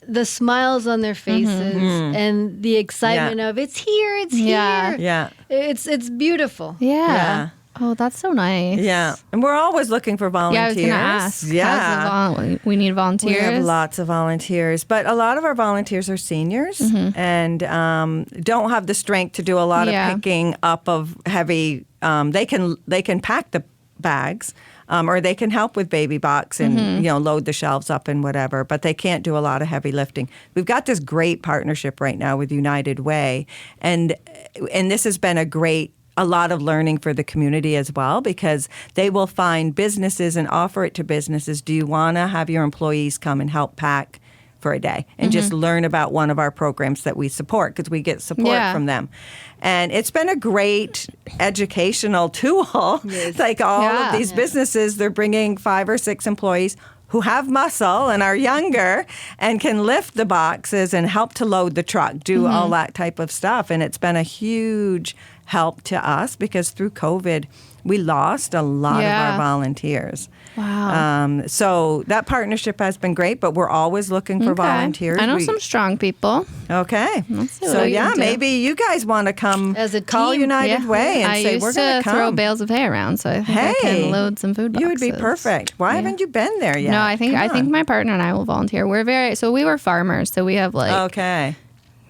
The smiles on their faces and the excitement of it's here. Yeah. It's beautiful. Yeah. Oh, that's so nice. Yeah. And we're always looking for volunteers. Yeah, I was going to ask. Yeah. We need volunteers. We have lots of volunteers, but a lot of our volunteers are seniors and don't have the strength to do a lot of picking up of heavy. They can pack the bags, or they can help with baby box and load the shelves up and whatever, but they can't do a lot of heavy lifting. We've got this great partnership right now with United Way, and this has been a lot of learning for the community as well, because they will find businesses and offer it to businesses. Do you want to have your employees come and help pack for a day and just learn about one of our programs that we support, because we get support from them? And it's been a great educational tool. Yes. Like all of these businesses, they're bringing 5 or 6 employees who have muscle and are younger and can lift the boxes and help to load the truck, do all that type of stuff. And it's been a huge help to us, because through COVID, we lost a lot of our volunteers. Wow. So that partnership has been great, but we're always looking for volunteers. I know some strong people. Okay. Let's see what So we can do. maybe you guys want to come As a call team. United Way and say, we're going to to come. throw bales of hay around, so I think I can load some food boxes. You would be perfect. Why haven't you been there yet? No, I think my partner and I will volunteer. We were farmers, so we have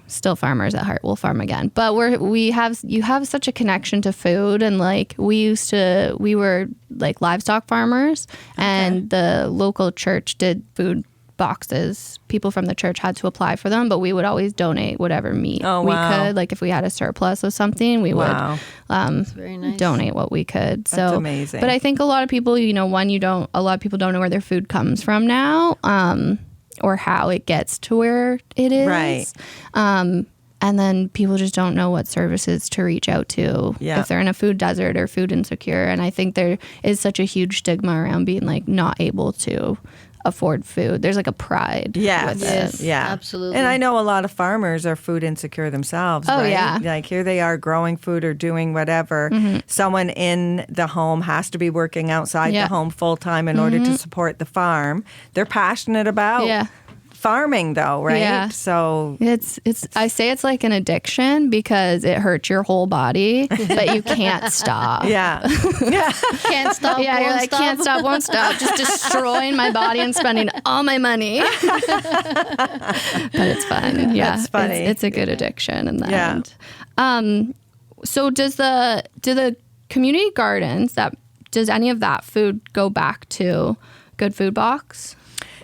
still farmers at heart. We'll farm again, but you have such a connection to food, and we were like livestock farmers, and the local church did food boxes. People from the church had to apply for them, but we would always donate whatever meat we could. Like if we had a surplus of something, we would very nice. donate what we could. That's amazing. But I think a lot of people, a lot of people don't know where their food comes from now. Or how it gets to where it is. Right. And then people just don't know what services to reach out to if they're in a food desert or food insecure. And I think there is such a huge stigma around being not able to afford food. There's a pride with it. Yeah, absolutely. And I know a lot of farmers are food insecure themselves. Oh, right? yeah. Like here they are growing food or doing whatever. Someone in the home has to be working outside the home full time in order to support the farm. They're passionate about farming though, right? Yeah. So I say it's like an addiction because it hurts your whole body, but you can't stop. Yeah. Can't stop. Yeah, you're won't like, stop. can't stop, won't stop, just destroying my body and spending all my money. But it's fun. Yeah, That's funny. It's a good addiction in the Yeah. end. So do the community gardens does any of that food go back to Good Food Box?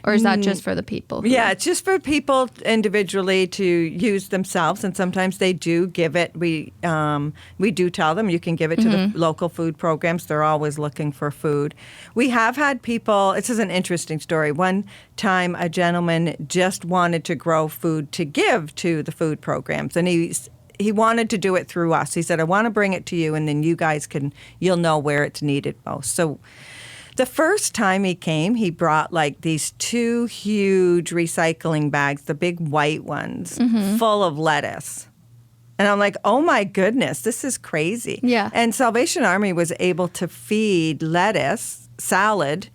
Or is that just for the people? Yeah, it's just for people individually to use themselves, and sometimes they do give it. We do tell them you can give it to the local food programs. They're always looking for food. We have had people. This is an interesting story. One time, a gentleman just wanted to grow food to give to the food programs, and he wanted to do it through us. He said, "I want to bring it to you, and then you'll know where it's needed most." So. The first time he came, he brought these 2 huge recycling bags, the big white ones, full of lettuce. And I'm like, oh my goodness, this is crazy. Yeah. And Salvation Army was able to feed lettuce, salad,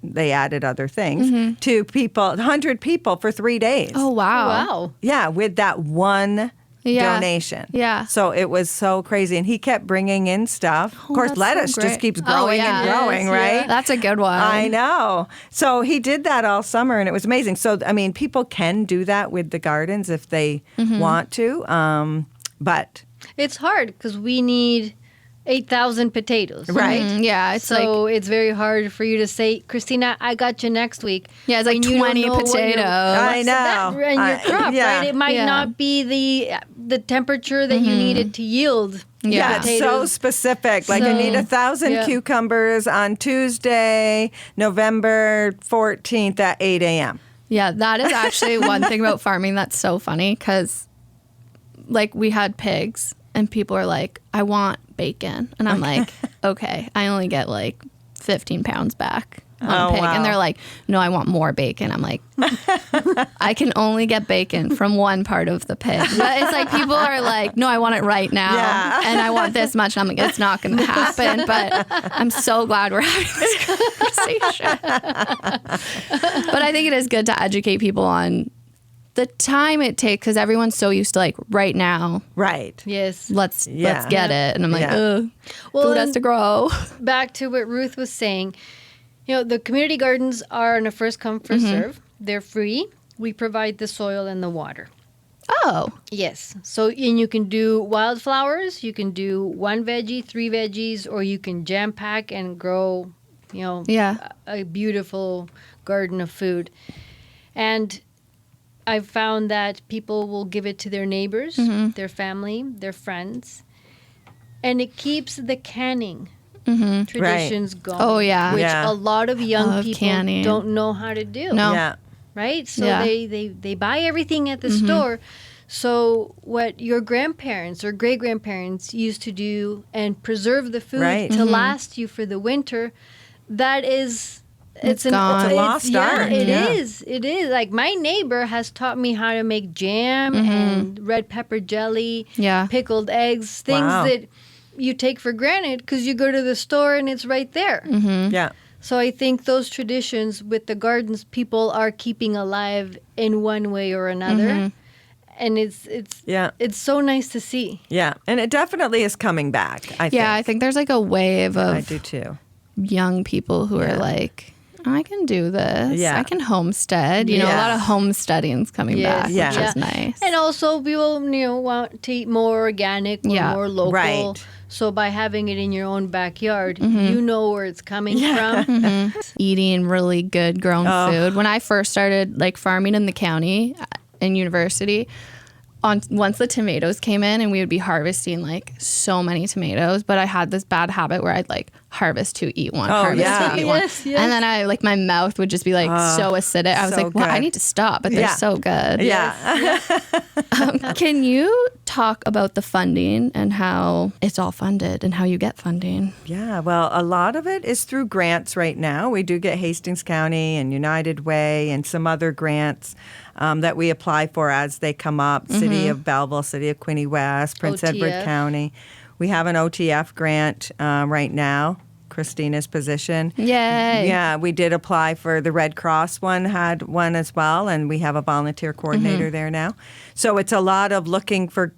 they added other things, to 100 people for 3 days. Oh, wow. Wow. Yeah, with that one donation. Yeah. So it was so crazy. And he kept bringing in stuff. Of course, that's lettuce so just great. keeps growing and growing, Yes, right? yeah. That's a good one. I know. So he did that all summer, and it was amazing. So, people can do that with the gardens if they want to. But It's hard because we need 8,000 potatoes. Right. Yeah, it's So it's very hard for you to say, Christina, I got you next week. Yeah, it's like when you don't 20 know what potatoes. I know. And your crop, yeah. right? It might Yeah. not be the temperature that you needed to yield. Yeah. It's so potatoes. specific. Like I So- need 1,000 Yeah. cucumbers on Tuesday, November 14th at 8 a.m. Yeah, that is actually one thing about farming that's so funny because, like, we had pigs and people are like, I want bacon. And I'm like, okay, I only get like 15 pounds back on a pig. wow. And they're like, no, I want more bacon. I'm like, I can only get bacon from one part of the pig. But it's like people are like, no, I want it right now. Yeah. And I want this much. And I'm like, it's not going to happen. But I'm so glad we're having this conversation. But I think it is good to educate people on the time it takes because everyone's so used to like right now, Right. Yes. let's Yeah. get it. And I'm like, Yeah. ugh, Well, food has and- to grow. Back to what Ruth was saying, the community gardens are on a first come, first serve. They're free. We provide the soil and the water. Oh, Yes. So, and you can do wildflowers. You can do 1 veggie, 3 veggies, or you can jam pack and grow, yeah. a beautiful garden of food. And I've found that people will give it to their neighbors, their family, their friends. And it keeps the canning traditions going. Oh, yeah. Which Yeah. a lot of young Love people canning. don't know how to do. No. Yeah. Right? So Yeah. they buy everything at the store. So what your grandparents or great-grandparents used to do and preserve the food Right. to last you for the winter, that is It's gone. It's a lost art. It Yeah. is. It is. Like my neighbor has taught me how to make jam and red pepper jelly, Yeah. pickled eggs, things Wow. that you take for granted because you go to the store and it's right there. Yeah. So I think those traditions with the gardens, people are keeping alive in one way or another, and it's Yeah. it's so nice to see. Yeah. And it definitely is coming back, I think. Yeah, I think there's like a wave I of do too. young people who are like, I can do this. Yeah. I can homestead. You know, a Yeah. lot of homesteading's coming Yes. back, Yeah. which is nice. And also, people want to eat more organic or Yeah. more local. Right. So by having it in your own backyard, you know where it's coming from. Eating really good grown food. When I first started like farming in the county in university, once the tomatoes came in and we would be harvesting like so many tomatoes, but I had this bad habit where I'd like harvest 2, eat 1, harvest yeah. 2, eat 1. Yes, yes. And then I like my mouth would just be like so acidic. I was so like, well, I good. need to stop, but they're Yeah. so good. Yeah. Can you talk about the funding and how it's all funded and how you get funding? Yeah, well, a lot of it is through grants right now. We do get Hastings County and United Way and some other grants that we apply for as they come up. City of Belleville, City of Quinte West, Prince Edward OTF. County. We have an OTF grant right now, Christina's position. Yay. Yeah, we did apply for the Red Cross one, had one as well, and we have a volunteer coordinator there now. So it's a lot of looking for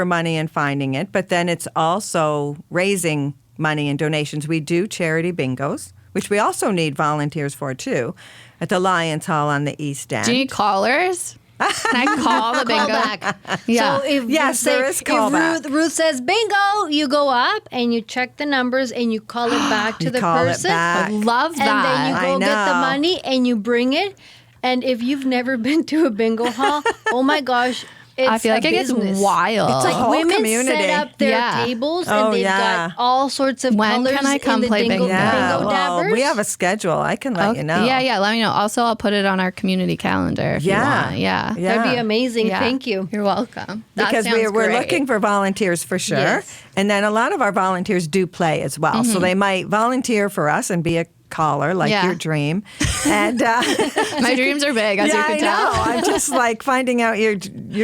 money and finding it, but then it's also raising money and donations. We do charity bingos, which we also need volunteers for too, at the Lions Hall on the East End. Do you need callers? Can I call the bingo? Callback. Yeah. So if Yes, you say, there is callback. if Ruth says bingo, you go up and you check the numbers and you call it back to You the call it person. back. Love And then you that. go I get the know. money and you bring it. And if you've never been to a bingo hall, oh my gosh, it's I feel like a it gets business. wild. It's like whole women community. set up their Yeah. tables Oh, and they've yeah. got all sorts of When colors can I come in the play bingo, bingo? Yeah, bingo well, dabbers. we have a schedule. I can let you know. Yeah, let me know. Also, I'll put it on our community calendar if you Yeah. want. Yeah. Yeah. That'd be amazing. Yeah. Thank you. You're welcome. That Because we're sounds great. looking for volunteers for sure. Yes. And then a lot of our volunteers do play as well. So they might volunteer for us and be a caller like Yeah. your dream. And My dreams are big, as yeah, you can I tell. know. I'm just like finding out your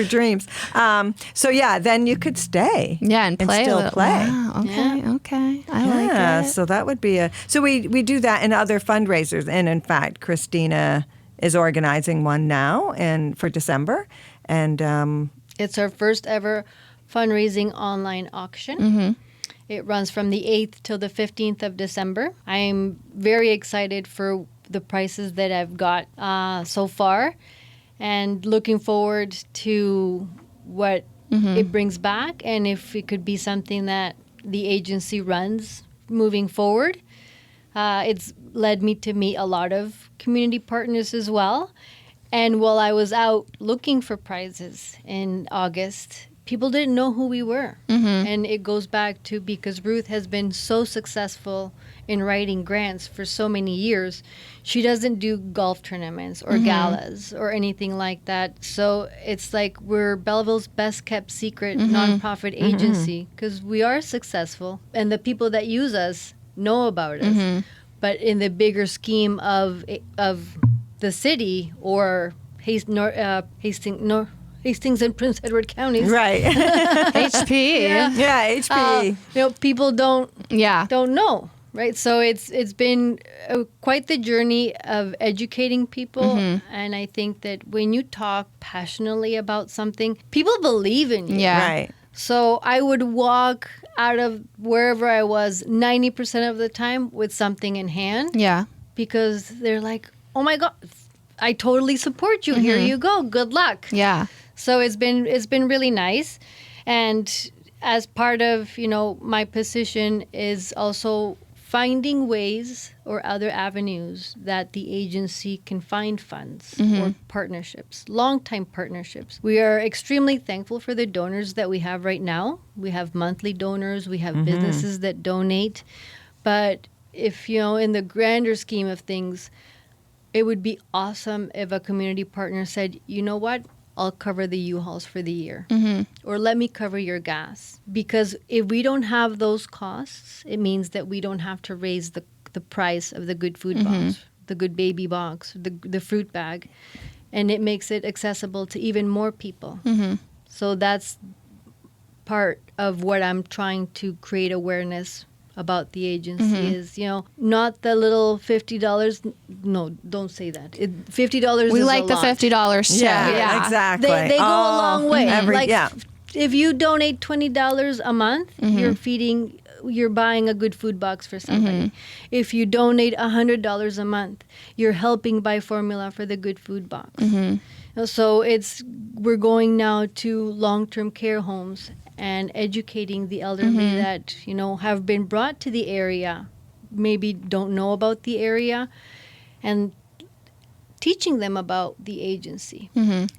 dreams. So yeah, then you could stay. Yeah, and play still a little. play. Wow, okay. I Yeah, like it. so that would be so we do that in other fundraisers. And in fact, Cristina is organizing one now and for December. And It's our first ever fundraising online auction. It runs from the 8th till the 15th of December. I'm very excited for the prices that I've got so far and looking forward to what it brings back and if it could be something that the agency runs moving forward. It's led me to meet a lot of community partners as well. And while I was out looking for prizes in August, people didn't know who we were. And it goes back to because Ruth has been so successful in writing grants for so many years. She doesn't do golf tournaments or galas or anything like that. So it's like we're Belleville's best kept secret nonprofit agency because we are successful and the people that use us know about us. But in the bigger scheme of the city or Hastings and Prince Edward counties, Right. HP. Yeah, HP. People don't Yeah. know, right? So it's been quite the journey of educating people, and I think that when you talk passionately about something, people believe in you. Yeah. Right. So I would walk out of wherever I was 90% of the time with something in hand Yeah. because they're like, oh my God, I totally support you. Here you go. Good luck. Yeah. So it's been really nice. And as part of, my position is also finding ways or other avenues that the agency can find funds or partnerships, long-time partnerships. We are extremely thankful for the donors that we have right now. We have monthly donors. We have businesses that donate. But if, in the grander scheme of things, it would be awesome if a community partner said, you know what? I'll cover the U-Hauls for the year. Or let me cover your gas. Because if we don't have those costs, it means that we don't have to raise the price of the good food box, the good baby box, the fruit bag. And it makes it accessible to even more people. So that's part of what I'm trying to create awareness about the agency is, not the little $50. No, don't say that. $50 We is like a the lot. $50 too. Yeah, exactly. They go a long way. Yeah. If you donate $20 a month, you're buying a good food box for somebody. If you donate $100 a month, you're helping buy formula for the good food box. So we're going now to long-term care homes and educating the elderly that, have been brought to the area, maybe don't know about the area, and teaching them about the agency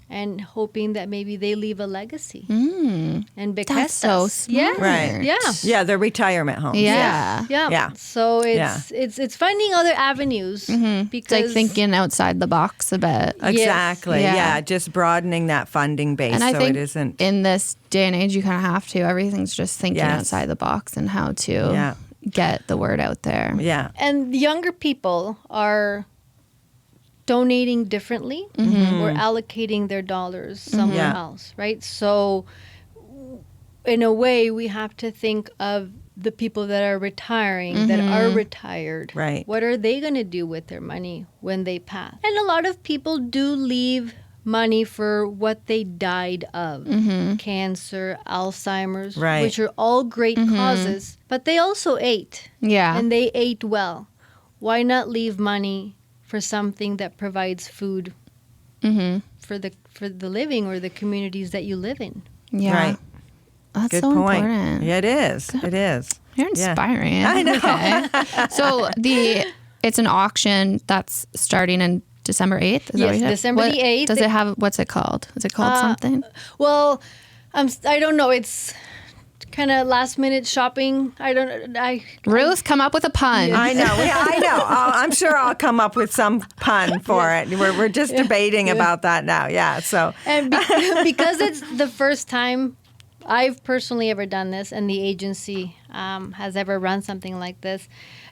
and hoping that maybe they leave a legacy. And because That's so smart. Yeah. Right. Yeah. Yeah, they're retirement homes. Yeah. Yeah. So it's finding other avenues because It's like thinking outside the box a bit. Exactly. Yes. Yeah. Just broadening that funding base And I so think it isn't. in this day and age, you kind of have to. Everything's just thinking Yes. outside the box and how to get the word out there. Yeah. And the younger people are donating differently or allocating their dollars somewhere else, right? So in a way, we have to think of the people that are retiring, that are retired. Right. What are they going to do with their money when they pass? And a lot of people do leave money for what they died of. Cancer, Alzheimer's, Right. which are all great causes, but they also ate. Yeah. And they ate well. Why not leave money for something that provides food for the living or the communities that you live in? Yeah. Right. That's Good so point. important. Yeah, it is. It is. You're inspiring. Yeah. I know. Okay. So it's an auction that's starting in December 8th? Is that Yes, what you said? December the 8th. Does it have, what's it called? Is it called something? Well, I don't know. It's kind of last minute shopping. Ruth, come up with a pun. I know. I know. I'm sure I'll come up with some pun for it. We're just debating about that now. Yeah. So. And because it's the first time I've personally ever done this and the agency has ever run something like this,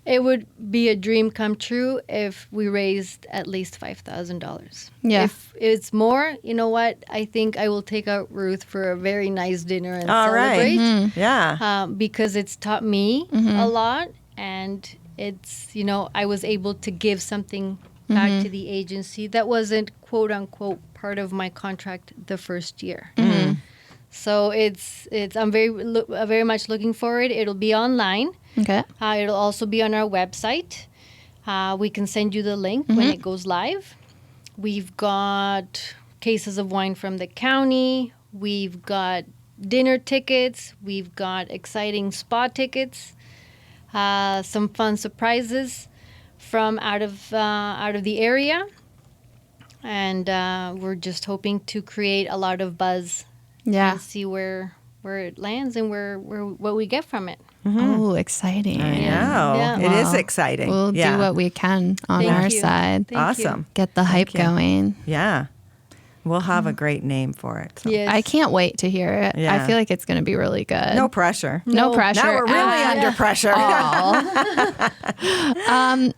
it would be a dream come true if we raised at least $5,000. Yeah. If it's more, you know what? I think I will take out Ruth for a very nice dinner and All celebrate. right. Yeah. Because it's taught me a lot, and it's, I was able to give something back to the agency that wasn't quote unquote part of my contract the first year. So I'm very much looking forward. It'll be online. Okay. It'll also be on our website. We can send you the link when it goes live. We've got cases of wine from the county. We've got dinner tickets. We've got exciting spa tickets, some fun surprises from out of the area. And we're just hoping to create a lot of buzz and see where it lands and what we get from it. Oh, exciting. I know. Yeah. It is exciting. We'll do what we can on Thank our you. side. Thank Awesome. Get the hype going. Yeah. We'll have a great name for it. So. Yes. I can't wait to hear it. Yeah. I feel like it's going to be really good. No pressure. No pressure. Now we're really at under pressure. all.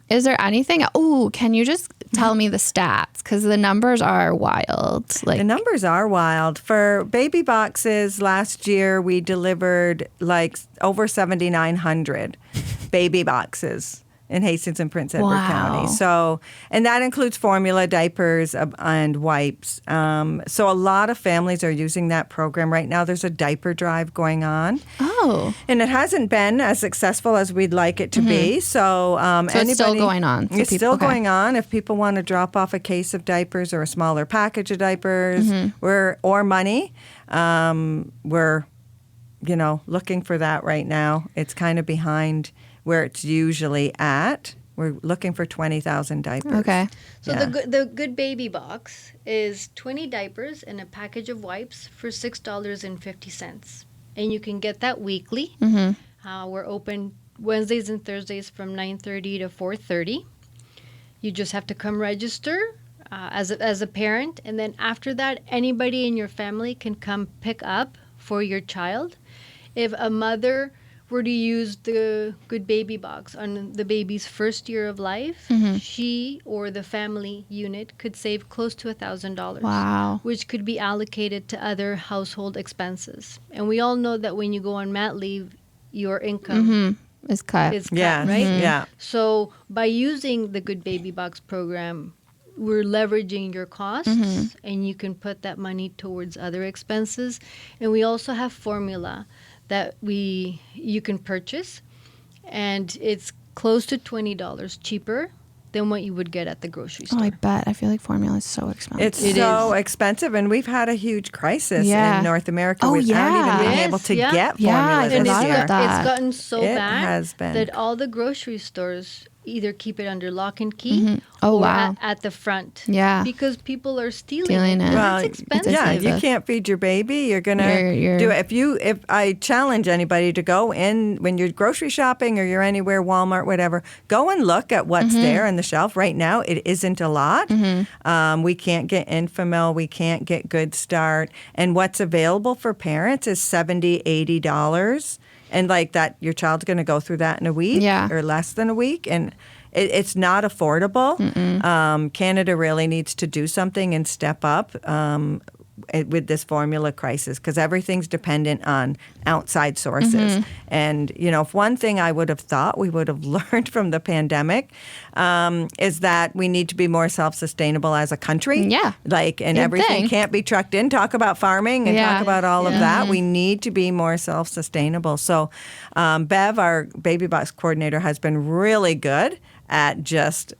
Is there anything? Oh, can you just tell me the stats? Because the numbers are wild. The numbers are wild. For baby boxes, last year we delivered like over 7,900 baby boxes in Hastings and Prince Edward County. So, and that includes formula, diapers, and wipes. So a lot of families are using that program right now. There's a diaper drive going on. Oh. And it hasn't been as successful as we'd like it to be. So, it's still going on. So It's still going on. If people want to drop off a case of diapers or a smaller package of diapers or money, we're, looking for that right now. It's kind of behind where it's usually at. We're looking for 20,000 diapers. Okay. So the good baby box is 20 diapers and a package of wipes for $6.50. And you can get that weekly. We're open Wednesdays and Thursdays from 9:30 to 4:30. You just have to come register as a parent. And then after that, anybody in your family can come pick up for your child. If a mother were to use the Good Baby Box on the baby's first year of life, she or the family unit could save close to $1,000. Wow. Which could be allocated to other household expenses. And we all know that when you go on mat leave, your income Is cut. is cut, Yeah. right? Yeah. So by using the Good Baby Box program, we're leveraging your costs and you can put that money towards other expenses. And we also have formula that you can purchase, and it's close to $20 cheaper than what you would get at the grocery store. Oh, I bet. I feel like formula is so expensive. It's so expensive, and we've had a huge crisis in North America without even being able to get formula I this forgot year. about that. It's gotten so It bad has been. that all the grocery stores either keep it under lock and key Oh, or wow. at the front. Yeah. Because people are stealing Stealing it. Well, It's expensive. yeah, expensive. you can't feed your baby. You're gonna You're- do it. If I challenge anybody to go in when you're grocery shopping or you're anywhere, Walmart, whatever, go and look at what's there on the shelf right now. It isn't a lot. We can't get Infamil. We can't get Good Start. And what's available for parents is $70, $80. And like that, your child's going to go through that in a week or less than a week. And it's not affordable. Canada really needs to do something and step up with this formula crisis, because everything's dependent on outside sources. And, if one thing I would have thought we would have learned from the pandemic is that we need to be more self-sustainable as a country. Yeah. And everything can't be trucked in. Talk about farming and talk about all of that. We need to be more self-sustainable. So Bev, our baby box coordinator, has been really good at just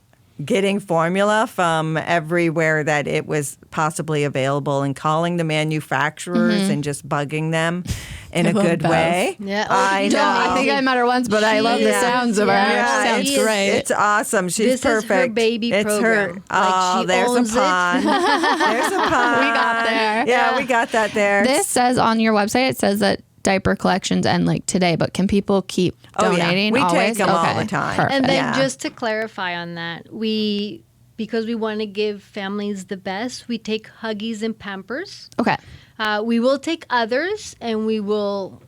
getting formula from everywhere that it was possibly available and calling the manufacturers and just bugging them in a good way. Yeah. I know. I think I met her once, but I love the sounds of her. Yeah, She sounds she is- great. It's awesome. She's This is perfect. her baby it's program. Her. Like, she There's owns a it. pun. There's a pun. We got there. Yeah, we got that there. This says on your website, it says that diaper collections end today, but can people keep donating? We always? take them all Okay. the time. Perfect. And then Yeah. just to clarify on that, because we want to give families the best, we take Huggies and Pampers. Okay. We will take others, and we will.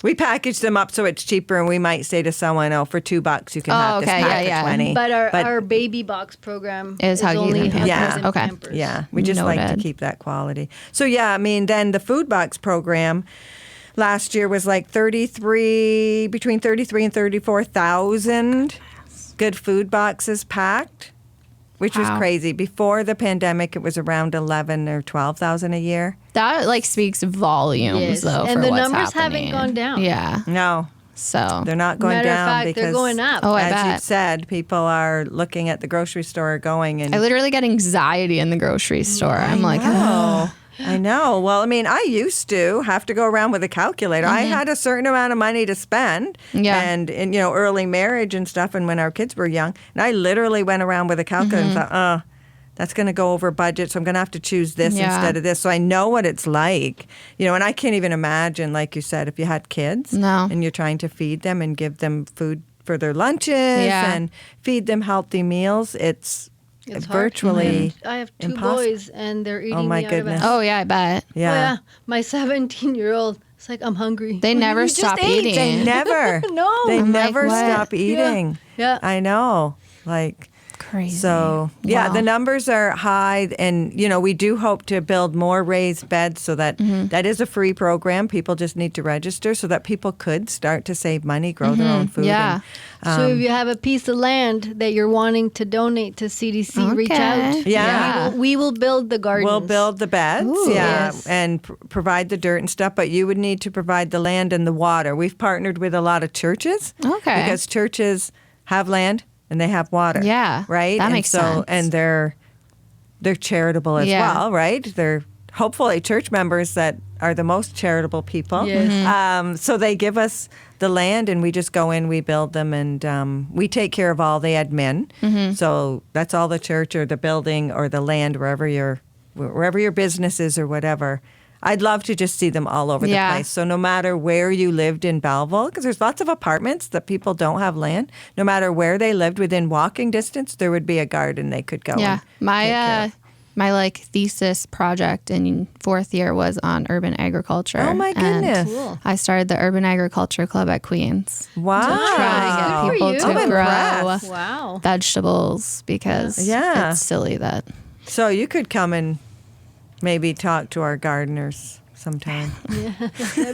We package them up so it's cheaper, and we might say to someone, "Oh, for $2 you can have this okay, pack yeah. of 20." But our baby box program Is Huggies only and Pampers. Huggies and Okay. Pampers. Yeah, we just like to Noted. keep that quality. So yeah, I mean, then the food box program last year was like between 33 and 34,000 good food boxes packed, which was Wow. crazy. Before the pandemic, it was around 11 or 12,000 a year. That speaks volumes, Yes. though, And for the what's numbers haven't happening. gone down. Yeah. No, So they're not going Matter down of fact, because they're going up. Oh, I as you bet. said, people are looking at the grocery store going and I literally get anxiety in the grocery store. I'm like, oh, I know. Well, I mean, I used to have to go around with a calculator. I had a certain amount of money to spend, and early marriage and stuff, and when our kids were young, and I literally went around with a calculator and thought, that's going to go over budget, so I'm going to have to choose this instead of this. So I know what it's like, and I can't even imagine, like you said, if you had kids and you're trying to feed them and give them food for their lunches and feed them healthy meals, it's virtually I have 2 impossible. boys, and they're eating my me goodness. out of a... Oh, yeah, I bet. Yeah. Oh, yeah. My 17-year-old, it's like, I'm hungry. They never You just stop ate. eating. They never. No. They I'm never like, what? stop eating. Yeah. I know. Like, Crazy. so, yeah, Wow. the numbers are high. And, we do hope to build more raised beds so that that is a free program. People just need to register so that people could start to save money, grow their own food. Yeah. So if you have a piece of land that you're wanting to donate to CDC, reach out. Yeah. We will build the gardens. We'll build the beds, Yes. and provide the dirt and stuff, but you would need to provide the land and the water. We've partnered with a lot of churches. Okay. Because churches have land and they have water. Yeah, Right? that and makes sense. And they're charitable as well, right? They're hopefully church members that are the most charitable people. Yes. So they give us the land and we just go in, we build them, and we take care of all the admin. So that's all the church or the building or the land, wherever your business is or whatever. I'd love to just see them all over the place. So no matter where you lived in Belleville, because there's lots of apartments that people don't have land, no matter where they lived within walking distance, there would be a garden they could go Yeah. and take care of. My thesis project in 4th year was on urban agriculture. Oh my goodness. And Cool. I started the Urban Agriculture Club at Queens. Wow. To try to get people Good to for you. I'm grow impressed. Wow. vegetables because it's silly that. So you could come and maybe talk to our gardeners sometime.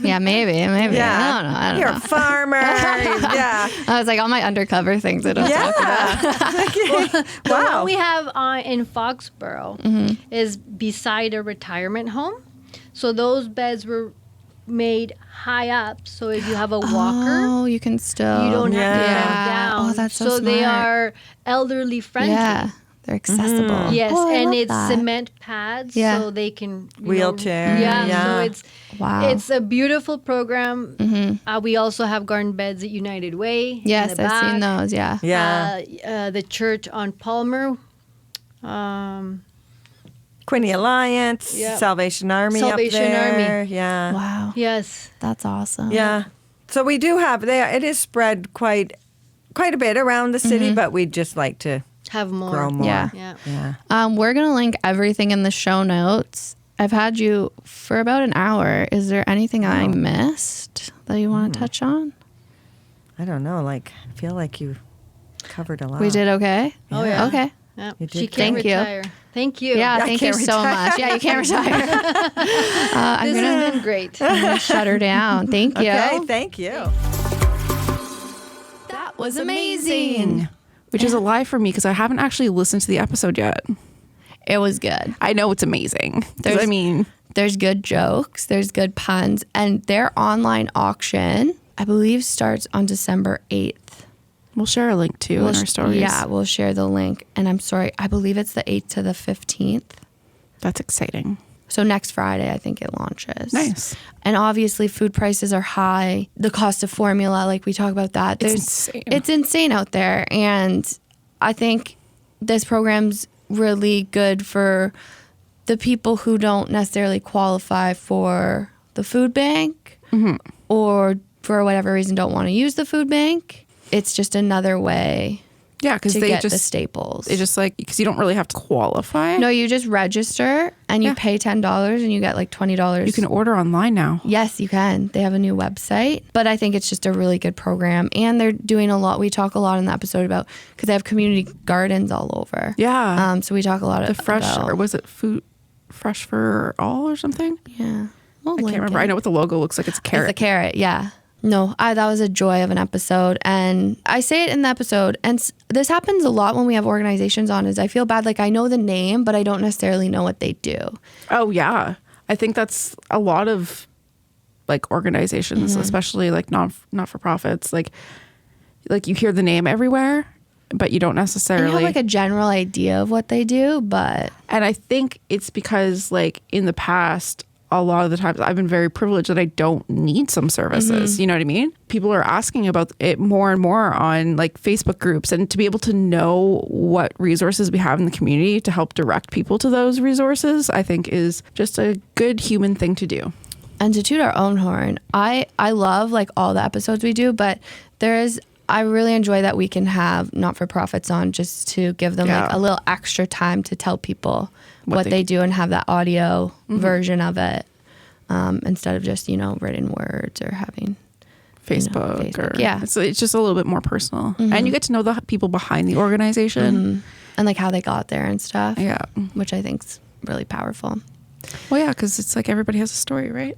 Yeah, maybe. Yeah. I don't You're know. a farmer. Yeah. I was like, all my undercover things I don't talk about. The one we have in Foxborough is beside a retirement home. So those beds were made high up. So if you have a walker, Oh, you can still. you don't have to Yeah. bend down. Oh, that's so smart. they are elderly friendly. Yeah, they're accessible. Yes, Oh, I and love it's that. cement pads, Yeah. so they can Wheelchair, Yeah, yeah. so it's Wow. it's a beautiful program. We also have garden beds at United Way. Yes, in the I've seen back. those. Yeah. Yeah. The church on Palmer. Quinte Alliance, Yep. Salvation Army Salvation up there. Army. Yeah. Wow. Yes. That's awesome. Yeah. So we do have there. It is spread quite a bit around the city, but we'd just like to Have more. grow more. Yeah. Yeah. We're going to link everything in the show notes. I've had you for about an hour. Is there anything I missed that you want to touch on? I don't know. I feel like you covered a lot. We did okay? Oh, yeah. Okay. Yeah. You did She can't Thank you. retire. Thank you. Yeah, I thank you can't so retire. much. Yeah, you can't retire. I'm This going has been great. to shut her down. Thank you. Okay. Thank you. That was amazing. Which is a lie for me because I haven't actually listened to the episode yet. It was good. I know it's amazing. 'Cause There's- There's good jokes. There's good puns. And their online auction, I believe, starts on December 8th. we'll share a link too in our stories. Yeah, we'll share the link. And I'm sorry, I believe it's the 8th to the 15th. That's exciting. So next Friday, I think it launches. Nice. And obviously, food prices are high. The cost of formula, like we talk about that. insane. It's insane out there. And I think this program's really good for the people who don't necessarily qualify for the food bank or for whatever reason don't want to use the food bank. It's just another way Yeah, because to they get just the staples. because you don't really have to qualify. No, you just register and you pay $10 and you get like $20. You can order online now. Yes, you can. They have a new website. But I think it's just a really good program. And they're doing a lot. We talk a lot in the episode about, because they have community gardens all over. Yeah. So we talk a lot The fresh, about, or was it Fresh for All or something? yeah. We'll I can't link remember. it. I know what the logo looks like. It's a carrot. It's a carrot, yeah. No, that was a joy of an episode. And I say it in the episode, and this happens a lot when we have organizations on, is I feel bad. Like I know the name, but I don't necessarily know what they do. Oh, yeah. I think that's a lot of organizations, especially not for profits. Like you hear the name everywhere but you don't necessarily And you have like a general idea of what they do, but and I think it's because like in the past, a lot of the times I've been very privileged that I don't need some services. You know what I mean? People are asking about it more and more on like Facebook groups, and to be able to know what resources we have in the community to help direct people to those resources, I think is just a good human thing to do. and to toot our own horn, I love like all the episodes we do, but I really enjoy that we can have not-for-profits on just to give them like a little extra time to tell people what they do and have that audio version of it instead of just, written words or having Facebook. Or yeah. It's just a little bit more personal. And you get to know the people behind the organization. And like how they got there and stuff. Yeah. Which I think's really powerful. Well, yeah, because it's like everybody has a story, right?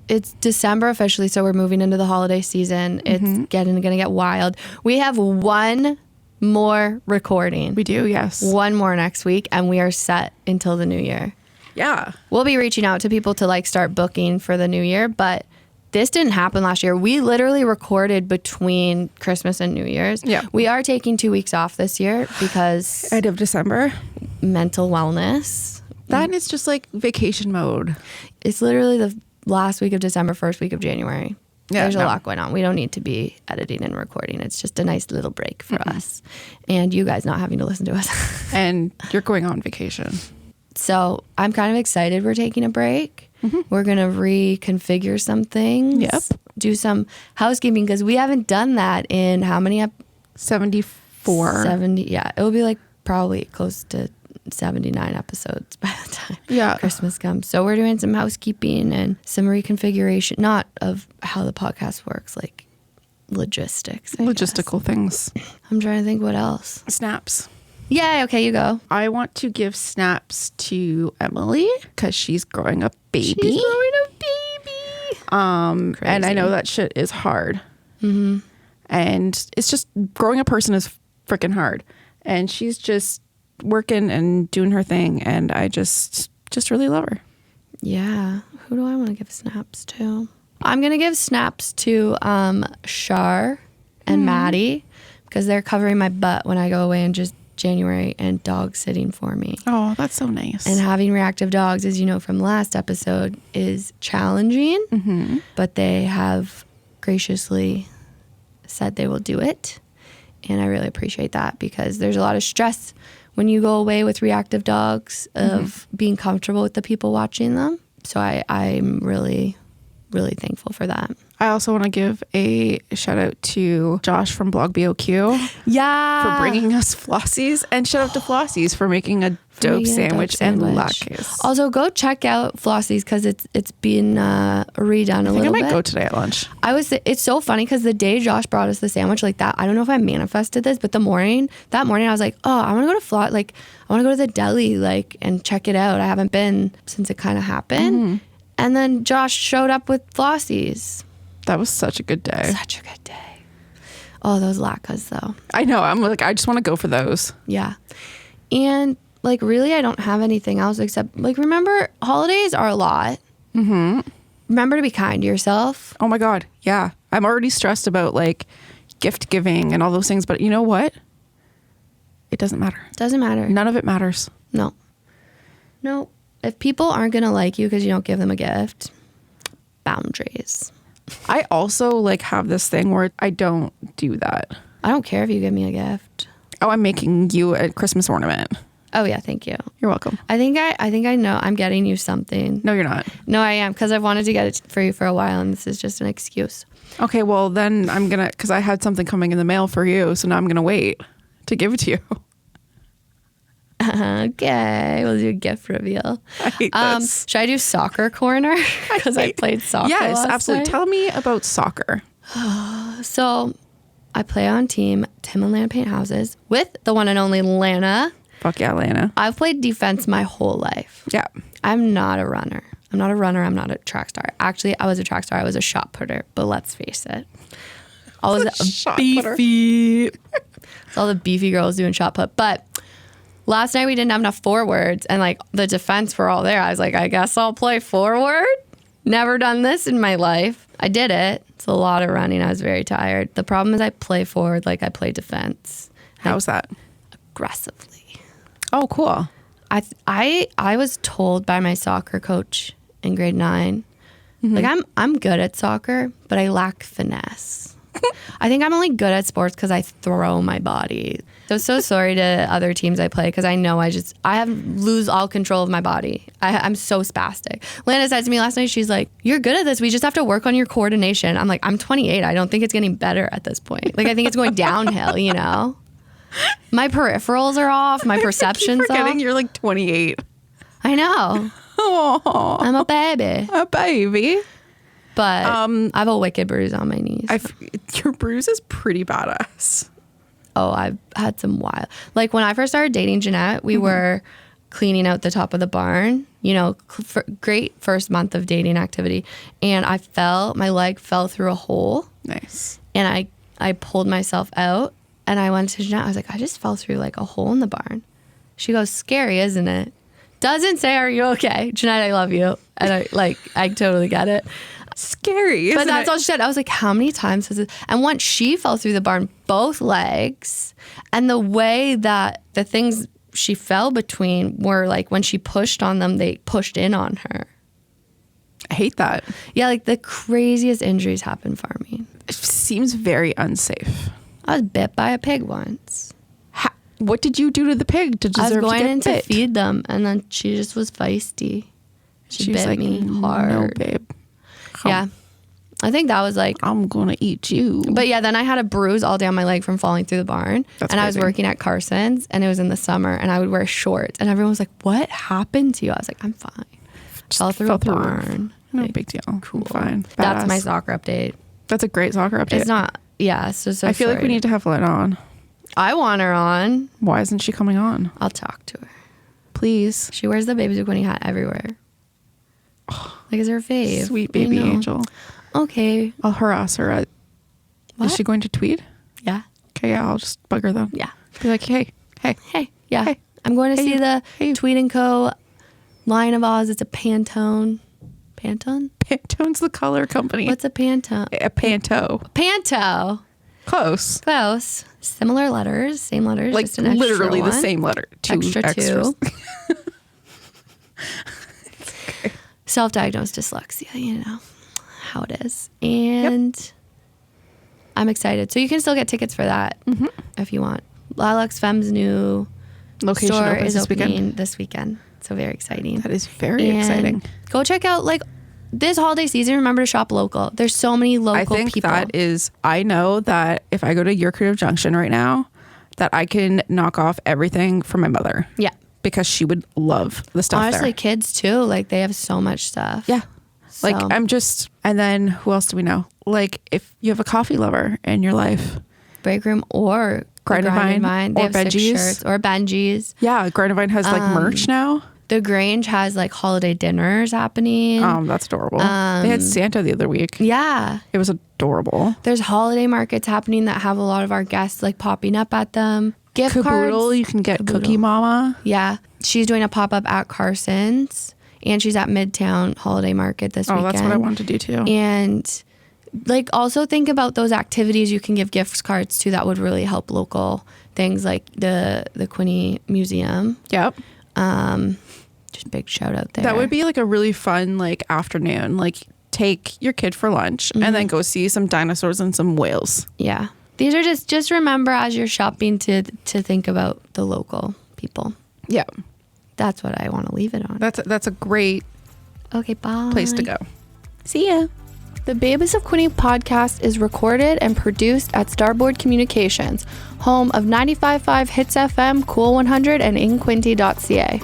It's December officially, so we're moving into the holiday season. It's gonna get wild. We have one more recording. We do, yes. One more next week, and we are set until the new year. Yeah. We'll be reaching out to people to like start booking for the new year, but this didn't happen last year. We literally recorded between Christmas and New Year's. Yeah. We are taking 2 weeks off this year because End of December. mental wellness. Then it's just like vacation mode. It's literally the last week of December, first week of January. Yeah, There's a no. lot going on. We don't need to be editing and recording. It's just a nice little break for us. And you guys not having to listen to us. And you're going on vacation. So I'm kind of excited we're taking a break. We're going to reconfigure some things. Yep. Do some housekeeping because we haven't done that in how many? 74. 70. Yeah. It will be like probably close to 79 episodes by the time Christmas comes. So we're doing some housekeeping and some reconfiguration, not of how the podcast works, like logistics. I Logistical things. guess. I'm trying to think what else. Snaps. Yeah, okay, you go. I want to give snaps to Emily because she's growing a baby. She's growing a baby. And I Crazy. know that shit is hard. And it's just growing a person is freaking hard. And she's just working and doing her thing, and I just really love her. Yeah. Who do I want to give snaps to? I'm going to give snaps to Shar and Maddie because they're covering my butt when I go away in just January and dog sitting for me. Oh, that's so nice. And having reactive dogs, as you know from last episode, is challenging, but they have graciously said they will do it. And I really appreciate that because there's a lot of stress when you go away with reactive dogs of being comfortable with the people watching them. So I'm really, really thankful for that. I also want to give a shout out to Josh from Blog BOQ Yeah. for bringing us Flossies, and shout out to Flossies for making a dope sandwich and latkes. Also, go check out Flossies because it's been redone a little bit. I think I might go today at lunch. It's so funny because the day Josh brought us the sandwich like that, I don't know if I manifested this, but that morning I was like, oh, I want to go to I want to go to the deli and check it out. I haven't been since it kind of happened. And then Josh showed up with Flossies. That was such a good day. Such a good day. Oh, those latkes though. I know. I'm like, I just want to go for those. Yeah. And really, I don't have anything else except remember, holidays are a lot. Remember to be kind to yourself. Oh my God. Yeah. I'm already stressed about gift giving and all those things, but you know what? It doesn't matter. Doesn't matter. None of it matters. No. If people aren't going to like you because you don't give them a gift, boundaries. I also have this thing where I don't do that. I don't care if you give me a gift. Oh, I'm making you a Christmas ornament. Oh yeah, thank you. You're welcome. I think I know I'm getting you something. No, you're not. No, I am because I've wanted to get it for you for a while and this is just an excuse. Okay, well then I'm going to, because I had something coming in the mail for you, so now I'm going to wait to give it to you. Okay, we'll do a gift reveal. I hate this. Should I do soccer corner? Because I played soccer Yes, last absolutely. night. Tell me about soccer. So I play on team Tim and Lana Paint Houses with the one and only Lana. Fuck yeah, Lana. I've played defense my whole life. Yeah. I'm not a runner. I'm not a track star. Actually, I was a track star. I was a shot putter, but let's face it. I was beefy. It's all the beefy girls doing shot put. But last night we didn't have enough forwards and the defense were all there. I was like, I guess I'll play forward. Never done this in my life. I did it. It's a lot of running. I was very tired. The problem is I play forward like I play defense. How's that? Aggressively. Oh, cool. I was told by my soccer coach in grade 9, like I'm good at soccer, but I lack finesse. I think I'm only good at sports because I throw my body. So sorry to other teams I play because I know I lose all control of my body. I'm so spastic. Lana said to me last night, she's like, "You're good at this. We just have to work on your coordination." I'm like, I'm 28. I don't think it's getting better at this point. Like, I think it's going downhill, you know? My peripherals are off. My perception's off. Forgetting you're like 28. I know. Oh, I'm a baby. a baby. But I have a wicked bruise on my knees. Your bruise is pretty badass. Oh, I've had some wild. Like when I first started dating Jeanette, we were cleaning out the top of the barn. You know, great first month of dating activity. And my leg fell through a hole. Nice. And I pulled myself out and I went to Jeanette. I was like, I just fell through like a hole in the barn. She goes, scary, isn't it? Doesn't say, are you okay? Jeanette, I love you. And I totally get it. Scary, but that's all she said. I was like, how many times has it? And once she fell through the barn, both legs, and the way that the things she fell between were like when she pushed on them, they pushed in on her. I hate that. Yeah, like the craziest injuries happen farming. It seems very unsafe. I was bit by a pig once. What did you do to the pig to deserve to get bit? I was going in to feed them, and then she just was feisty. She bit like, me hard. No, babe. Yeah. I think that was like, I'm going to eat you. But yeah, then I had a bruise all down my leg from falling through the barn. That's and crazy. I was working at Carson's and it was in the summer and I would wear shorts and everyone was like, what happened to you? I was like, I'm fine. Just fell through a barn. No like, big deal. Cool. Fine. Badass. That's my soccer update. That's a great soccer update. It's not, yeah. So I feel like we need to have Lynn on. I want her on. Why isn't she coming on? I'll talk to her. Please. She wears the Babies with Quinte hat everywhere. Like, is her fave. Sweet baby angel. Okay. I'll harass her at... What? Is she going to tweet? Yeah. Okay, yeah, I'll just bug her then. Yeah. Be like, hey. Yeah. Hey. I'm going to see the Tweed & Co. line of Oz. It's a Pantone. Pantone? Pantone's the color company. What's a Pantone? A Panto. Panto. Close. Similar letters, same letters. Like just an extra literally one. the same letter. Extra extras. 2. Okay. Self-diagnosed dyslexia, you know how it is. And I'm excited. So you can still get tickets for that if you want. Lilacs Femmes' new location store is this opening this weekend. So very exciting. That is very exciting. Go check out, like, this holiday season, remember to shop local. There's so many local people. I think that is, I know that if I go to Your Creative Junction right now, that I can knock off everything for my mother. Yeah. Because she would love the stuff there. Honestly, kids too. Like, they have so much stuff. Yeah. So. Like, and then who else do we know? Like, if you have a coffee lover in your life. Break Room or Grind and Vine. They or have Benji's. 6 shirts. Or Benji's. Yeah, Grind and Vine has like merch now. The Grange has like holiday dinners happening. That's adorable. They had Santa the other week. Yeah. It was adorable. There's holiday markets happening that have a lot of our guests like popping up at them. Gift Caboodle, cards. You can get Cookie Mama. Yeah. She's doing a pop-up at Carson's and she's at Midtown Holiday Market this weekend. Oh, that's what I want to do too. And like also think about those activities you can give gift cards to that would really help local things like the Quinte Museum. Yep. Just big shout out there. That would be like a really fun like afternoon. Like take your kid for lunch and then go see some dinosaurs and some whales. Yeah. These are just remember as you're shopping to think about the local people. Yeah. That's what I want to leave it on. That's a great bye. place to go. See ya. The Babies of Quinte podcast is recorded and produced at Starboard Communications, home of 95.5 Hits FM, Cool 100, and InQuinte.ca.